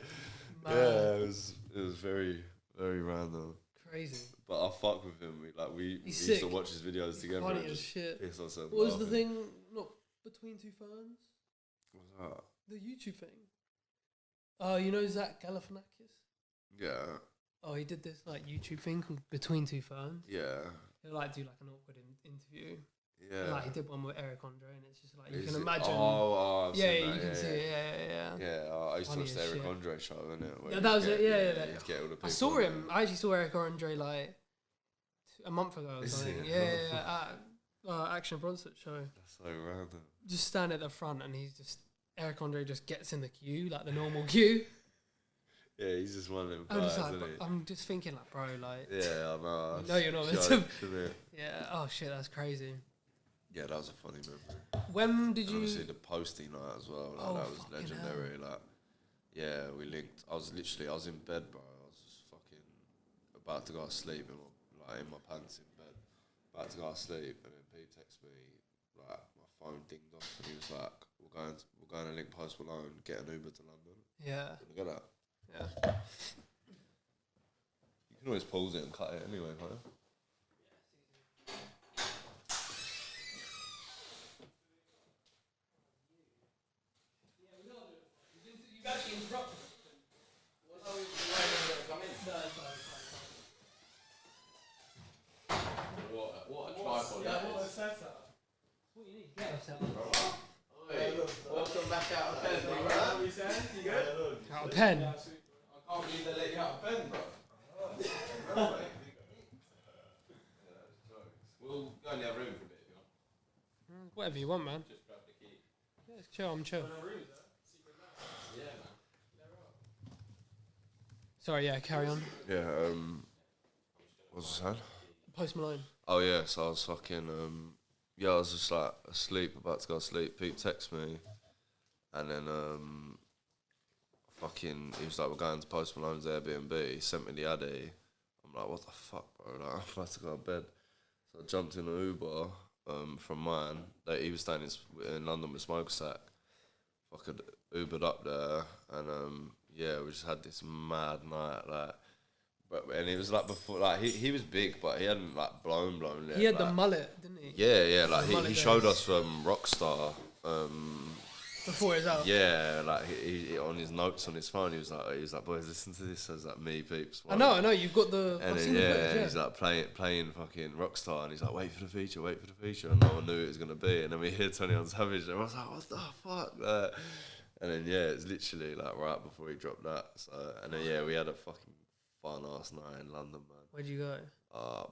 Man. Yeah, it was very, very random. Crazy. But I fuck with him. We used sick. to watch his videos together. Funny and as just shit. piss ourselves What was the laughing. thing? Not between two ferns. What's that? The YouTube thing. Oh, you know Zach Galifianakis? Yeah, Oh, he did this like YouTube thing called Between Two Ferns. yeah, He'll like do like an awkward interview. yeah. And, like he did one with Eric Andre, and it's just like you Is can it? imagine. Oh, I've yeah, seen you that. can Yeah, see yeah. it. Yeah. Yeah, I used to Funny watch the as Eric shit. Andre show, innit? Yeah, that was it. Yeah. You'd get all the people. I saw him. I actually saw Eric Andre like a month ago or Is something. it? Yeah. At Action Bronson show. That's so random. Just stand at the front, and Eric Andre just gets in the queue, like the normal queue. Yeah, he's just one of them I'm guys, just like, isn't he? I'm just thinking like, bro, like, Yeah, I know. No, you're not meant to. Joke, isn't it? yeah. Oh shit, that's crazy. Yeah, that was a funny memory. When did And you? obviously the posting night as well. Like, Oh, that was fucking legendary. Like, yeah, we linked. I was in bed, bro. I was just fucking about to go to sleep, in my pants in bed, about to go to sleep, and then Pete texted me, like my phone dinged off, and he was like, "We're going to link Post Malone, get an Uber to London." Yeah. Look at that. Yeah. You can always pause it and cut it anyway, can't you? What a tripod that is. Welcome back out of pen, bro. What are you saying? You good? Out of pen. I can't believe they let you out of pen, bro. We'll go in the other room for a bit if you want. Whatever you want, man. Just grab the key. Yeah, it's chill. I'm chill. Yeah, man. Sorry. Yeah. Carry on. Yeah, what was I saying? Post Malone. Oh yeah, so I was fucking, I was just like asleep, about to go to sleep. Pete texted me, and then he was like, we're going to Post Malone's Airbnb. He sent me the Addy. I'm like, what the fuck, bro? Like, I'm about to go to bed. So I jumped in an Uber from mine. Like, he was staying in London with Smokestack. Fucking Ubered up there, and we just had this mad night, like. And it was like before, like he was big, but he hadn't like blown yet. He had like, the mullet, didn't he? Yeah, like mullet he showed days. us Rockstar. Before it's out. Yeah, like he on his notes on his phone, he was like, boys, listen to this. As like me, peeps. I know. You've got the. And I've then, seen the footage, and he's like playing fucking Rockstar, and he's like, wait for the feature, and no one knew it was gonna be. And then we hear 21 Savage, and I was like, what the fuck? And then it's literally like right before he dropped that. So and then we had a fucking fun ass night in London, man. Where'd you go? I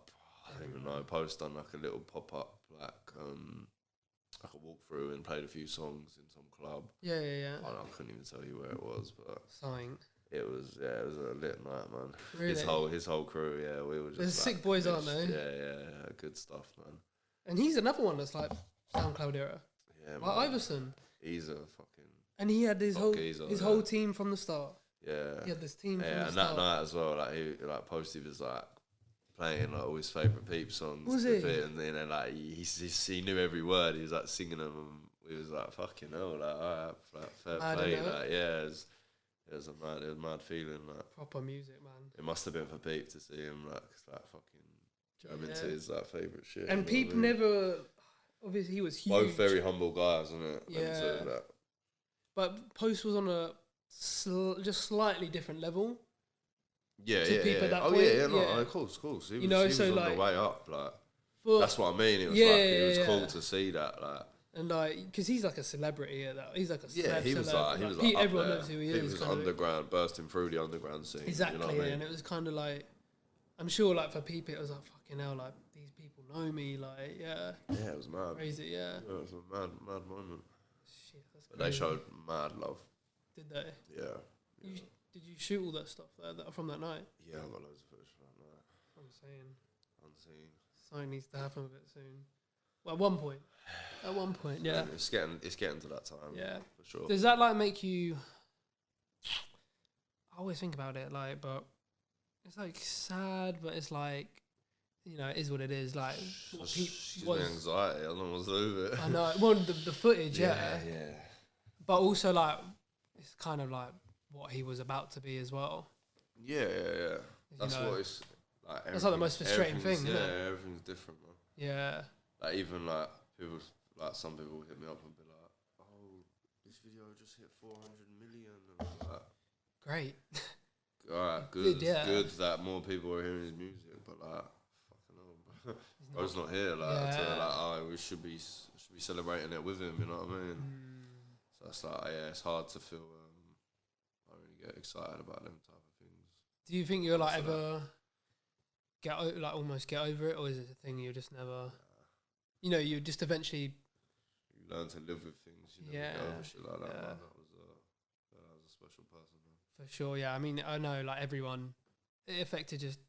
don't even know. Post done like a little pop up, like a walkthrough and played a few songs in some club. Yeah. I couldn't even tell you where it was, but Something. it was a lit night, man. Really? His whole crew, we were just. They're sick boys, aren't they? Yeah, good stuff, man. And he's another one that's like SoundCloud era. Yeah, like man. Iverson. He's a fucking. And he had his whole team from the start. Yeah. He had this team from the and start. that night as well, like Posty was like playing like all his favourite Peep songs. Was he? And then like he knew every word. He was like singing them, and we was like fucking hell, like alright, fair play, like it was a mad feeling, like proper music, man. It must have been for Peep to see him like fucking jam into his like favourite shit. And Peep never, obviously he was huge. Both very humble guys, isn't it? Yeah. But Post was on a just slightly different level. Yeah. Of course. He was on the way up, like. That's what I mean. It was it was cool to see that, like. And like, because he's like a celebrity at that. He's like a he was like everyone knows who he is. He was underground, bursting through the underground scene. Exactly, you know what I mean? And it was kind of like, I'm sure like for Peep it was like fucking hell, like these people know me, like Yeah, it was mad. Crazy, yeah. It was a mad moment. Shit, that's but they showed mad love. Did they? Yeah. Did you shoot all that stuff from that night? Yeah, I got loads of footage from that night. I'm saying. Unseen. Something needs to happen with it soon. Well, at one point, yeah. It's getting to that time. Yeah, for sure. Does that like make you? I always think about it, like, but it's like sad, but it's like, you know, it is what it is. Like, she's anxiety. I don't know what's over it. I know. Well, the footage, yeah. But also, like, it's kind of like what he was about to be as well. Yeah. That's what it's like. That's like the most frustrating thing, isn't it? Yeah, everything's different, man. Yeah. Like even like people, like some people hit me up and be like, "Oh, this video just hit 400 million." And I'm like, great. All right, good. Good that more people are hearing his music, but like, fucking hell, bro's not here. Like, we should be celebrating it with him. You know what I mean? So it's like, it's hard to feel. I really get excited about them type of things. Do you think you'll like ever almost get over it, or is it a thing you just never? You know, you just eventually. You learn to live with things. You never get over shit like that. Man. That was a special person, man. For sure, yeah. I mean, I know, like everyone, it affected just.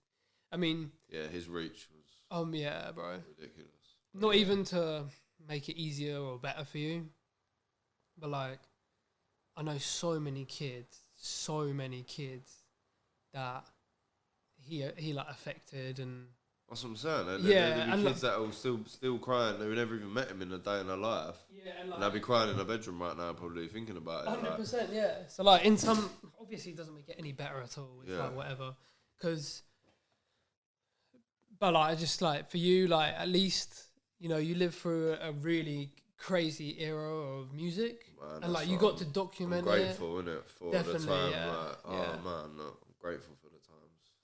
I mean. Yeah, his reach was. Yeah, bro. Ridiculous. Not even to make it easier or better for you, but like, I know so many kids that he like affected, and that's what I'm saying. There'll be kids that will still crying. They would never even met him in a day in their life. Yeah, and they'll be crying in their bedroom right now, probably thinking about it. 100%, yeah. So like, in some, obviously, it doesn't make it any better at all. It's like whatever, but like, just like for you, like at least you know you lived through a really crazy era of music, man, and like you got to document. I'm grateful, innit, for definitely, the time. Yeah. Like, man, I'm grateful for the times.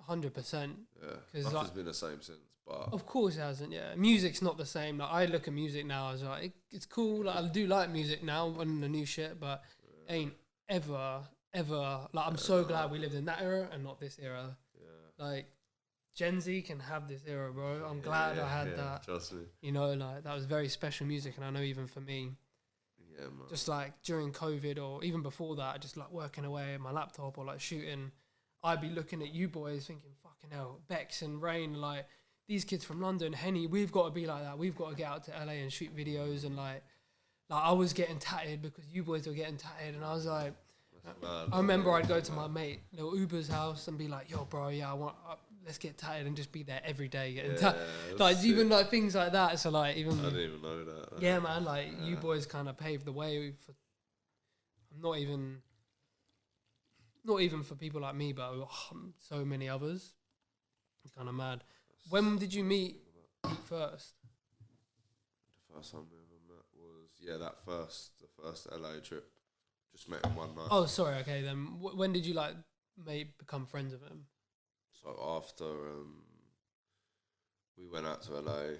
100%. Yeah, nothing's been the same since. But of course it hasn't. Yeah, music's not the same. Like I look at music now as like it's cool. Like I do like music now and the new shit, but ain't ever. Like I'm so glad we lived in that era and not this era. Yeah. Like Gen Z can have this era, bro. I'm glad I had that. Trust me. You know, like that was very special music, and I know even for me. Yeah, man. Just like during COVID or even before that, just like working away at my laptop or like shooting, I'd be looking at you boys thinking, fucking hell, Bex and Rayn, like these kids from London, Henny, we've got to be like that. We've got to get out to LA and shoot videos, and like I was getting tatted because you boys were getting tatted, and I was like, I remember I'd go to my mate, little Uber's house, and be like, yo, bro, let's get tatted and just be there every day getting tatted. Like sick. Even like things like that. So like even I didn't even know that. Yeah, man. Like you boys kind of paved the way for. Not even for people like me, but so many others. It's kind of mad. When did you meet first? The first time we ever met was the first LA trip. Just met him one night. Oh, sorry. Okay, then when did you like become friends with him? So after we went out to LA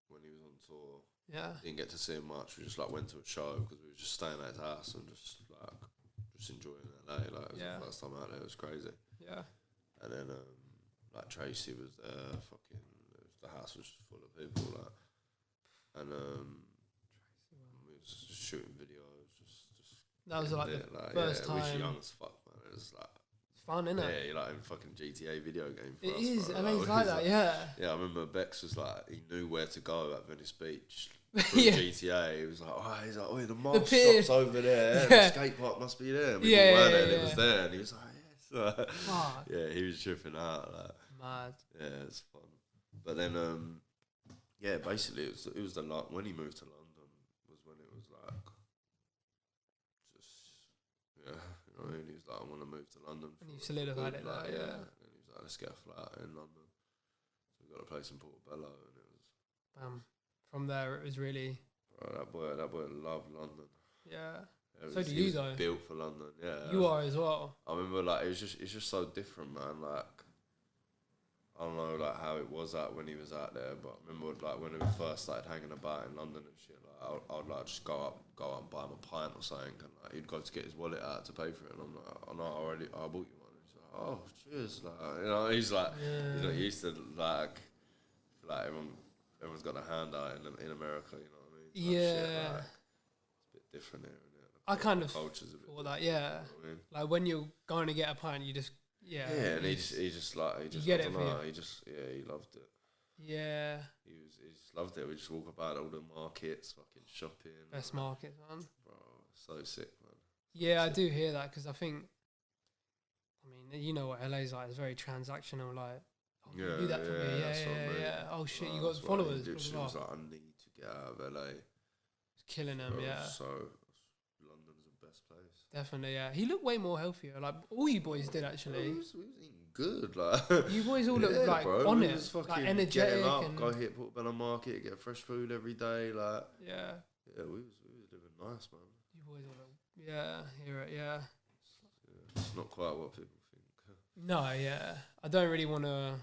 when he was on tour, Yeah. Didn't get to see him much. We just like went to a show because we were just staying at his house and just enjoying LA. Like it was the first time out there. It was crazy. Yeah. And then like Tracy was there. The house was just full of people. Like, and we was just shooting videos. Just that was like the first time. We was young as fuck, man. It was like fun, innit? Yeah, you're like in fucking GTA video game. For it us, is. bro. LA's like that. Yeah. Yeah, I remember Bex was like, he knew where to go at Venice Beach. GTA, he was like, oh, the mall shop's over there. The skate park must be there. And it was there, and he was like, yes. Yeah, he was tripping out. Like, mad. Yeah, it's fun. But then, basically, it was the when he moved to London was when it was like, you know what I mean? He was like, I want to move to London. And you solidified it, like, yeah. And he was like, let's get a flat in London. So we got a place in Portobello, and it was. From there, it was really. Bro, that boy loved London. Yeah. Was, so do you though? Built for London, yeah. You are as well. I remember, like, it's just so different, man. Like, I don't know, like how it was when he was out there, but I remember, like, when we first started hanging about in London and shit. Like, I would like just go out and buy him a pint or something, and like he'd go to get his wallet out to pay for it, and I'm like, oh no, I bought you one. He's like, oh, cheers, like, you know, he's like, he's not used to like everyone's got a handout in America, you know what I mean? Yeah. Shit, like, it's a bit different here, isn't it? I kind of culture's a bit thought that, yeah. You know what I mean? Like when you're going to get a pint, you just, yeah, and he just get it for you. He loved it. Yeah. He just loved it. We just walk about all the markets, fucking shopping. Best markets, man. Bro, so sick, man. Yeah, I do hear that because I think, I mean, you know what LA's like. It's very transactional, like, yeah, do that for me. Yeah. Oh shit, you got followers. He was like, I need to get out of LA. It's killing them, yeah. So London's the best place. Definitely, yeah. He looked way more healthier. Like all you boys did actually. He was eating good, like you boys all look like bro, on we it, was fucking like energetic. Up, and go hit Portobello Market, get fresh food every day, like yeah. We was living nice, man. You boys all look, hear it, yeah. It's not quite what people think. No, yeah. I don't really want to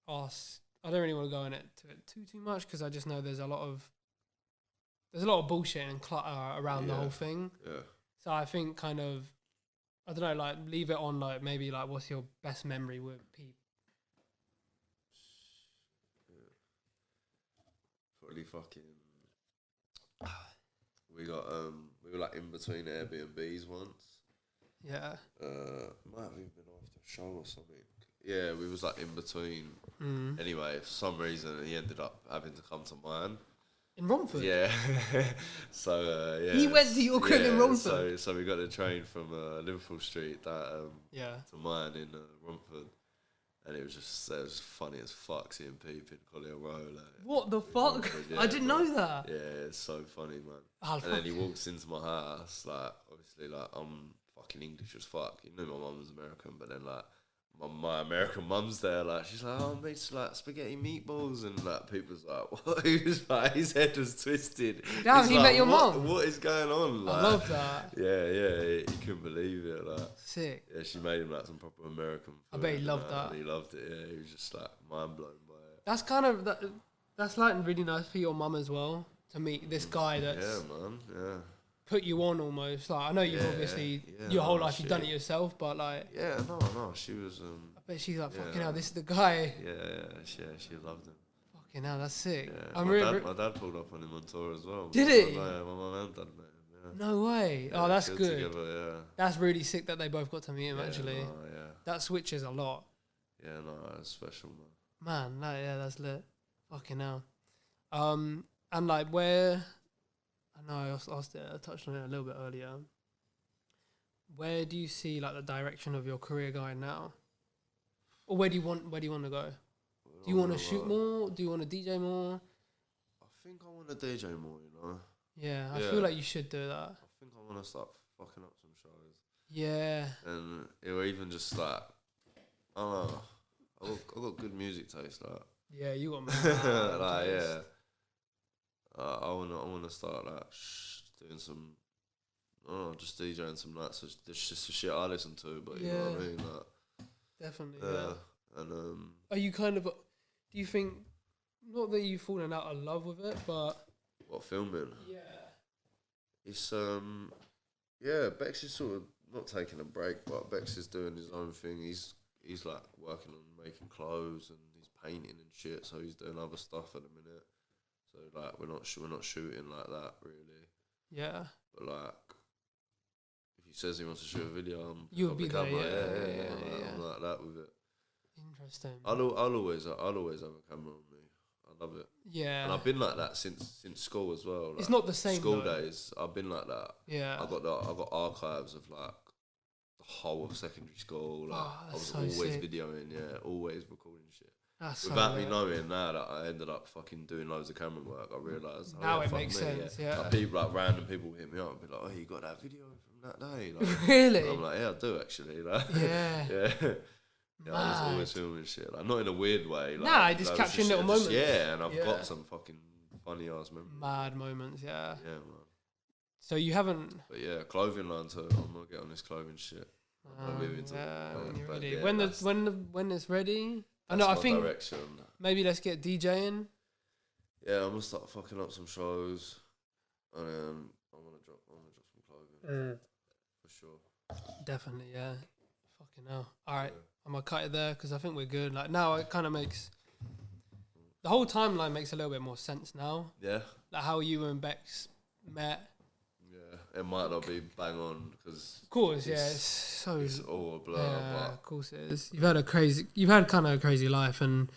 go in it too much because I just know there's a lot of bullshit and clutter around the whole thing. Yeah. So I think kind of, I don't know, like leave it on like maybe like what's your best memory with Peep? Probably fucking. We were like in between Airbnbs once. Yeah. Might have even been after a show or something. Yeah, we was like in between. Anyway, for some reason he ended up having to come to mine. In Romford? Yeah. So, yeah. He went to your crib in Romford? So we got the train from Liverpool Street to mine in Romford. And it was just funny as fuck seeing Peep in Collier Row. Like, what the fuck? Romford, yeah, I didn't know that. Yeah, it's so funny, man. And then he walks into my house, like, obviously, like, I'm fucking English as fuck. You know my mum was American, but then, like, my American mum's there, like, she's like, oh, mate, like, spaghetti meatballs, and, like, people's like, what? He was like, his head was twisted. Damn, he met your mum? What is going on? Like, I love that. Yeah, he couldn't believe it, like. Sick. Yeah, she made him, like, some proper American food. I bet he loved that. He loved it, yeah, he was just, like, mind blown by it. That's kind of, that's, like, really nice for your mum as well, to meet this guy that's... Yeah, man, yeah. Put you on almost. Like, I know you've obviously your whole life you've done it yourself, but like no, she was I bet she's like fucking hell, this is the guy. She loved him. Fucking hell, that's sick. Yeah. My dad pulled up on him on tour as well. Did he? My mum and dad met him. Yeah. No way. Oh, that's good. Together, that's really sick that they both got to meet him. Actually, that switches a lot. Yeah, no, that's special, man. That's lit. Fucking hell. And like where. I know I touched on it a little bit earlier. Where do you see like the direction of your career going now? Or where do you want to go? Do you want to shoot more? Do you want to DJ more? I think I want to DJ more, you know. Yeah, I feel like you should do that. I think I want to start fucking up some shows. Yeah. And or even just like, I don't know. I got good music taste, like. Yeah, you got like taste. I wanna start like doing some, just DJing some nights. It's just the shit I listen to, but you know what I mean. Like, definitely. And are you kind of? Do you think not that you've fallen out of love with it, but What, filming? Yeah. It's yeah, Bex is sort of not taking a break, but Bex is doing his own thing. He's like working on making clothes and he's painting and shit. So he's doing other stuff at the minute. So like we're not shooting like that really. Yeah. But like, if he says he wants to shoot a video, you'll be there. I'm like that with it. Interesting. I'll always have a camera on me. I love it. Yeah. And I've been like that since school as well. Like it's not the same. School though. days, I've been like that. Yeah. I got archives of like the whole of secondary school. Like I was so always sick. videoing, always recording shit. That's Without so me knowing now that I ended up fucking doing loads of camera work, I realised now it makes sense. Yeah. Like people, like random people would hit me up and be like, "Oh, you got that video from that day?" Like, really? and I'm like, "Yeah, I do actually." Like, yeah. Yeah, I was always filming shit, like not in a weird way. Like, nah, just capturing little moments. And I've got some fucking funny ass memories. Mad moments, yeah. Yeah, man. So you haven't. But yeah, clothing line too. I'm gonna get on this clothing shit. When you're ready. Yeah, when it's ready. I think direction. maybe let's get DJing. Yeah, I'm gonna start fucking up some shows, and then I'm gonna drop some clothing for sure. Definitely, yeah. Fucking hell. All right, I'm gonna cut it there because I think we're good. Like now, it kind of makes the whole timeline makes a little bit more sense now. Yeah. Like how you and Bex met. Yeah, it might not be bang on because. Of course, it's all a blur. Yeah, but of course it is. You've had kind of a crazy life, and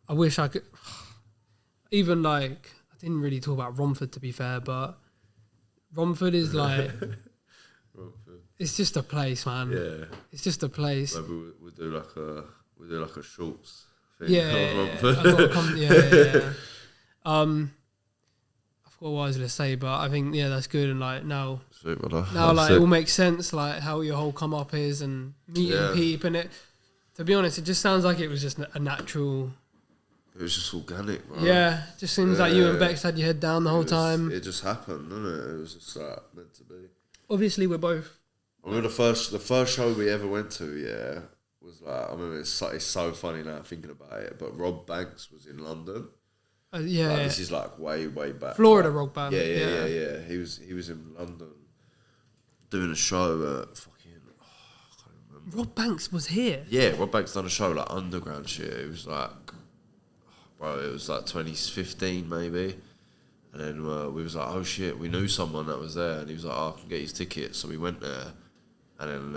I wish I could. Even like I didn't really talk about Romford to be fair, but Romford is like. It's just a place, man. Yeah, it's just a place. Maybe we'll do like a shorts thing. Yeah, I forgot what I was gonna say, but I think that's good. And like now like it all makes sense. Like how your whole come up is and meeting Peep and it. To be honest, it just sounds like it was just a natural. It was just organic, bro. Yeah, just seems like you and Bex had your head down the whole time. It just happened, didn't it? It was just like meant to be. Obviously, we're both. I remember the first show we ever went to, was like, I remember it's so funny now thinking about it, but Rob Banks was in London. This is like way back. Florida Rock Band. Yeah. He was in London doing a show at fucking. I can't remember. Rob Banks was here. Yeah, Rob Banks done a show like underground shit. It was like, it was like 2015 maybe. And then we was like, oh shit, we knew someone that was there, and he was like, oh, I can get his ticket. So we went there, and then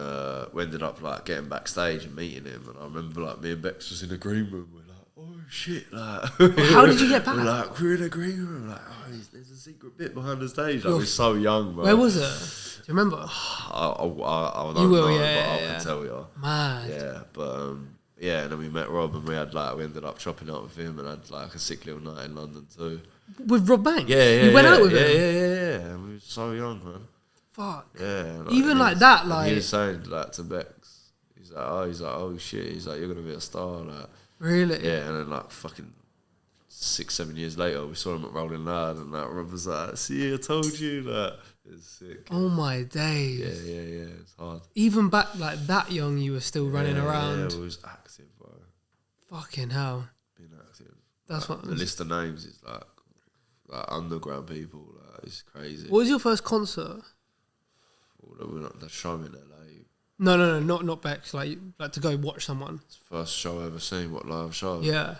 we ended up like getting backstage and meeting him. And I remember like me and Bex was in a green room. We're like, oh shit, like. How did you get back? We're in a green room, like, oh, there's a secret bit behind the stage. Like, we're so young, bro. Where was it? Do you remember? I don't know, but I can tell you. Mad. Yeah, but and then we met Rob, and we ended up chopping up with him, and had like a sick little night in London too. With Rob Banks? Yeah. You went out with him? Yeah. We were so young, man. Fuck. Yeah. Like, even like that, like. He was saying like to Bex, he's like, oh shit. He's like, you're gonna be a star, like. Really? Yeah, and then like fucking 6-7 years later, we saw him at Rolling Loud, and like Rob was like, see, I told you, like. It was sick. Oh my days. Yeah. It's hard. Even back like that young, you were still running around. Yeah, we was active, bro. Fucking hell. Being active. That's like, what the list of names is like underground people. Like, it's crazy. What was your first concert? The show in LA. No, not Bex. Like to go watch someone. It's the first show I ever seen. What, live show? Yeah.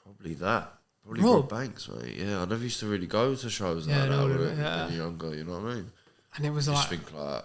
Probably that. Probably Rob Banks, mate. Yeah, I never used to really go to shows like that when I was younger. You know what I mean? And it was I just think like,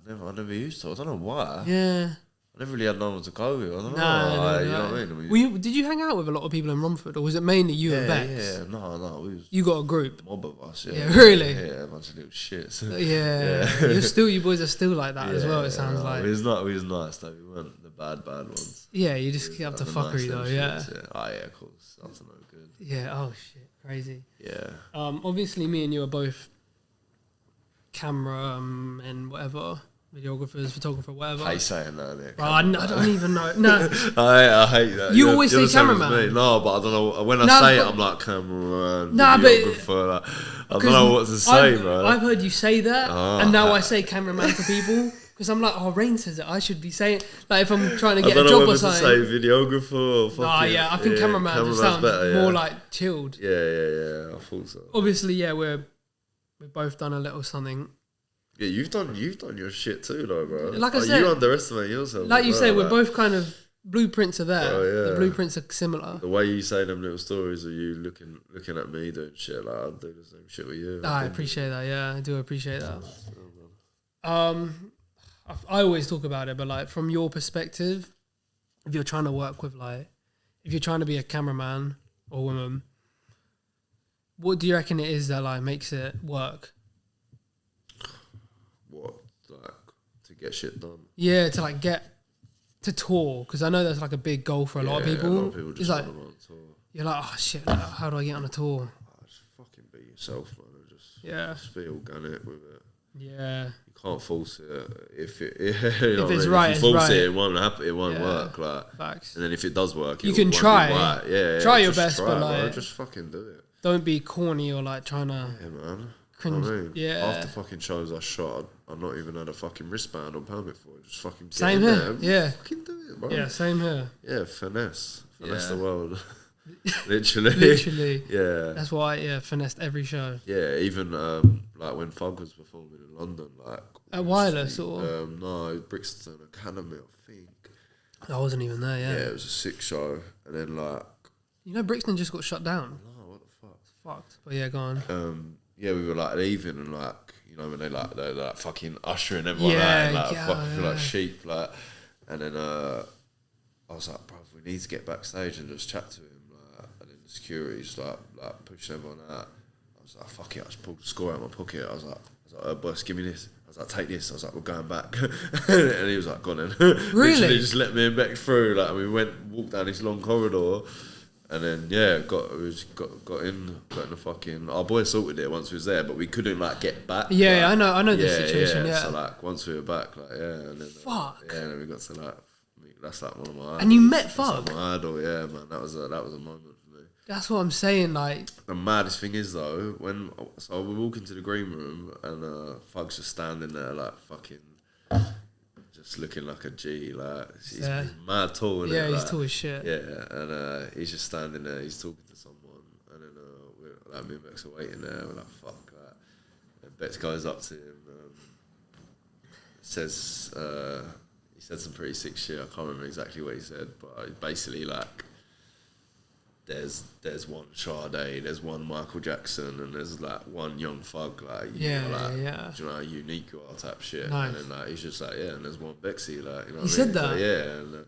I never used to. I don't know why. Yeah. I never really had no one to go with. I don't know. You know what I mean? Did you hang out with a lot of people in Romford, or was it mainly you and Bex? Yeah, no. You got a group? Mob of us, Yeah, really? Yeah, a bunch of little shits. You boys are still like that as well, it sounds like. We was nice though. We weren't the bad ones. Yeah, you just get up to fuckery though, yeah. Oh yeah, of course. That's no good. Yeah, oh shit, crazy. Yeah. Obviously me and you are both camera and whatever. Videographers, photographer, whatever. I hate saying that, Nick. Bro, I don't even know. No. I hate that. You always say cameraman. No, but I don't know. When I say it, I'm like cameraman, videographer. Like, I don't know what to say, bro. I've heard you say that, and now I say cameraman to people. Because I'm like, oh, Rayn says it. I should be saying, like, if I'm trying to get I a don't job know or whether something. to say videographer or fucking... Nah, yeah, I think cameraman just sounds better, more like chilled. Yeah, I thought so. Obviously, yeah, we've both done a little something. Yeah, you've done your shit too, though, bro. Like I said, you underestimate yourself. Like you say, we're like, both kind of blueprints are there. Oh, yeah. The blueprints are similar. the way you say them little stories of you looking at me doing shit, like I'd do the same shit with you. I appreciate that. Yeah, I do appreciate that. I always talk about it, but like from your perspective, if you're trying to work with if you're trying to be a cameraman or woman, what do you reckon it is that like makes it work? What, like, to get shit done? Yeah, to like get to tour, because I know that's like a big goal for a lot of people. A lot of people just it's like want to tour. you're like, oh shit, like, how do I get on a tour? Just fucking be yourself, man. Just be organic with it. Yeah. You can't force it. If it's right, if you force right. it won't happen. It won't work. Like, facts. and then if it does work, You can try. Right. Yeah, try your just best, try, but bro. like, just fucking do it. Don't be corny or like trying to. Yeah, man. Cringe. I mean, Yeah. After fucking shows I shot, I've not even had a fucking wristband or permit for it. Just fucking get Same in here. there. Yeah. Fucking do it, bro. Yeah, same here. Yeah, finesse Yeah. the world. Literally. Literally. Yeah. That's why I finessed every show. Yeah, even like when Fug was performing in London, like At Wireless or? No, Brixton Academy, I think. I wasn't even there. Yeah. Yeah, it was a sick show, and then like. You know, Brixton just got shut down. No, what the fuck? Fucked. But yeah, go on. Yeah, we were like leaving, and like, you know, when they're like fucking ushering everyone out, and, like fucking feel like sheep, like, and then I was like, bro, we need to get backstage and just chat to him, like, and then the security just like pushing everyone out. I was like, fuck it, I just pulled the score out of my pocket. I was like, boss, give me this. I was like, take this. I was like, we're going back, and he was like, go on then. Really? Literally just let me back through. Like, and we walked down this long corridor. And then got in the fucking. Our boy sorted it once we was there, but we couldn't like get back. Yeah, like, I know the situation. Yeah. So like once we were back, like and then Fuck. and then we got to like meet. That's like one of my. Idols. And you met That's Fug? like my idol, yeah, man. That was a moment for me. That's what I'm saying. Like, the maddest thing is though, so we walk into the green room and Fug's just standing there like fucking. Just looking like a G, like he's mad tall. Yeah, he's like, tall as shit. Yeah, and he's just standing there. He's talking to someone, and then we're like me and Bex are waiting there. We're like, fuck that. And Bex goes up to him. Says he said some pretty sick shit. I can't remember exactly what he said, but basically like. There's one Sade, there's one Michael Jackson, and there's like one Young Thug, like yeah. Do you know how unique you are type shit. Nice. And then like he's just like and there's one Bexey, like you know. He said that. Like, yeah,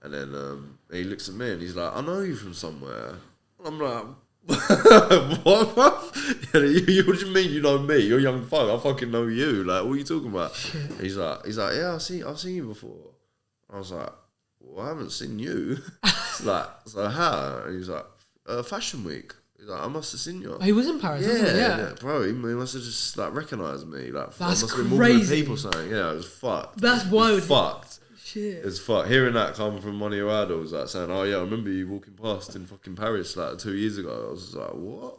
and then he looks at me and he's like, I know you from somewhere. I'm like, what? What do you mean you know me? You're Young Thug. I fucking know you. Like, what are you talking about? Shit. He's like, yeah, I've seen you before. I was like, well, I haven't seen you. It's like, so how? And he's like, Fashion Week. He's like, I must have seen you. He was in Paris, wasn't he? Yeah. Bro, he must have just like recognised me. Like, that's must crazy. Have been more than people saying, yeah, it was fucked. That's wild. Fucked. Shit. It's fucked. Hearing that come from one of your idols, like saying, oh yeah, I remember you walking past in fucking Paris like 2 years ago. I was just like, what?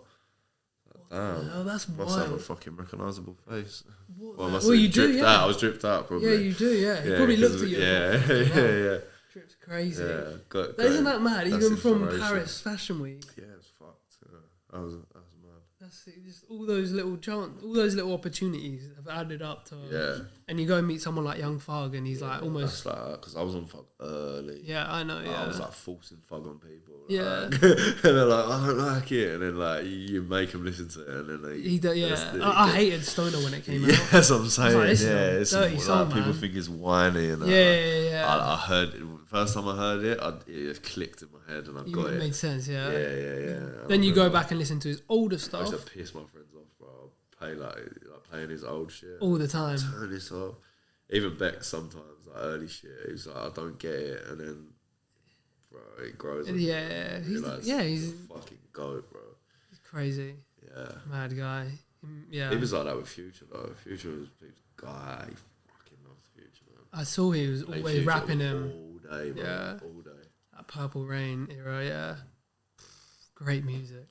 Damn. Oh, that's must wild. have a fucking recognisable face. Well, you do, yeah. I was dripped out, probably. Yeah, you do, yeah. He probably looked at you. Yeah. Trip's crazy. Yeah, isn't that mad? That's Even from inspiration. Paris Fashion Week. Yeah, it's fucked. That was mad. That's it, just all those little opportunities have added up to. Yeah. And you go and meet someone like Young Thug, and he's like almost. That's like because I was on Fug early. Yeah, I know. Yeah. I was like forcing Fug on people. Yeah. Like, and they're like, I don't like it, and then like you make them listen to it, and then they. I hated Stoner when it came out. That's what I'm saying. Like, it's dirty song, people man. think it's whiny and Yeah. I heard it, first time I heard it, it clicked in my head and I got it. It made sense, yeah. Yeah. Then you go back and listen to his older I stuff used to piss my friends off, bro. I'll play like playing his old shit all the time. Turn this off. Even Beck sometimes like early shit. He's like, I don't get it, and then bro, it grows. Yeah, he's a fucking goat, bro. He's crazy. Yeah, mad guy. Yeah, he was like that with Future though. Future was a guy. He fucking loves Future, man. I saw he was always Future rapping him all day, bro. Yeah. All day. That Purple Rain era. Yeah, great music.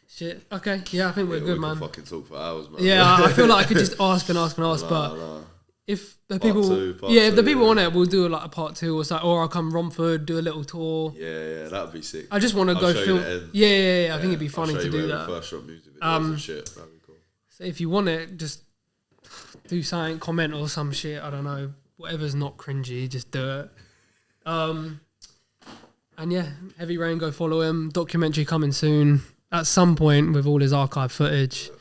Shit. Okay. Yeah, I think we're good, we man. can fucking talk for hours, man. Yeah, I feel like I could just ask and ask and ask, but if the people, if the people want it, we'll do like a part 2 or something. Or I'll come Romford, do a little tour. Yeah, that'd be sick. I just want to go film. Yeah. I think it'd be funny to do that. First shot music videos and shit. That'd be cool. So if you want it, just do something, comment or some shit. I don't know, whatever's not cringy, just do it. And yeah, Heavy Rayn, go follow him. Documentary coming soon at some point with all his archive footage.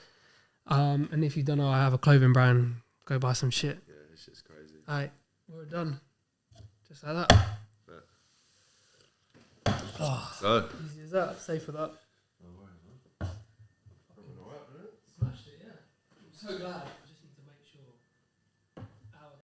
And if you don't know, I have a clothing brand. Go buy some shit. Yeah, this shit's crazy. Alright, we're done. Just like that. Yeah. Oh, So easy as that. Safe for that. No worries, man. Smashed it, yeah. I'm so glad.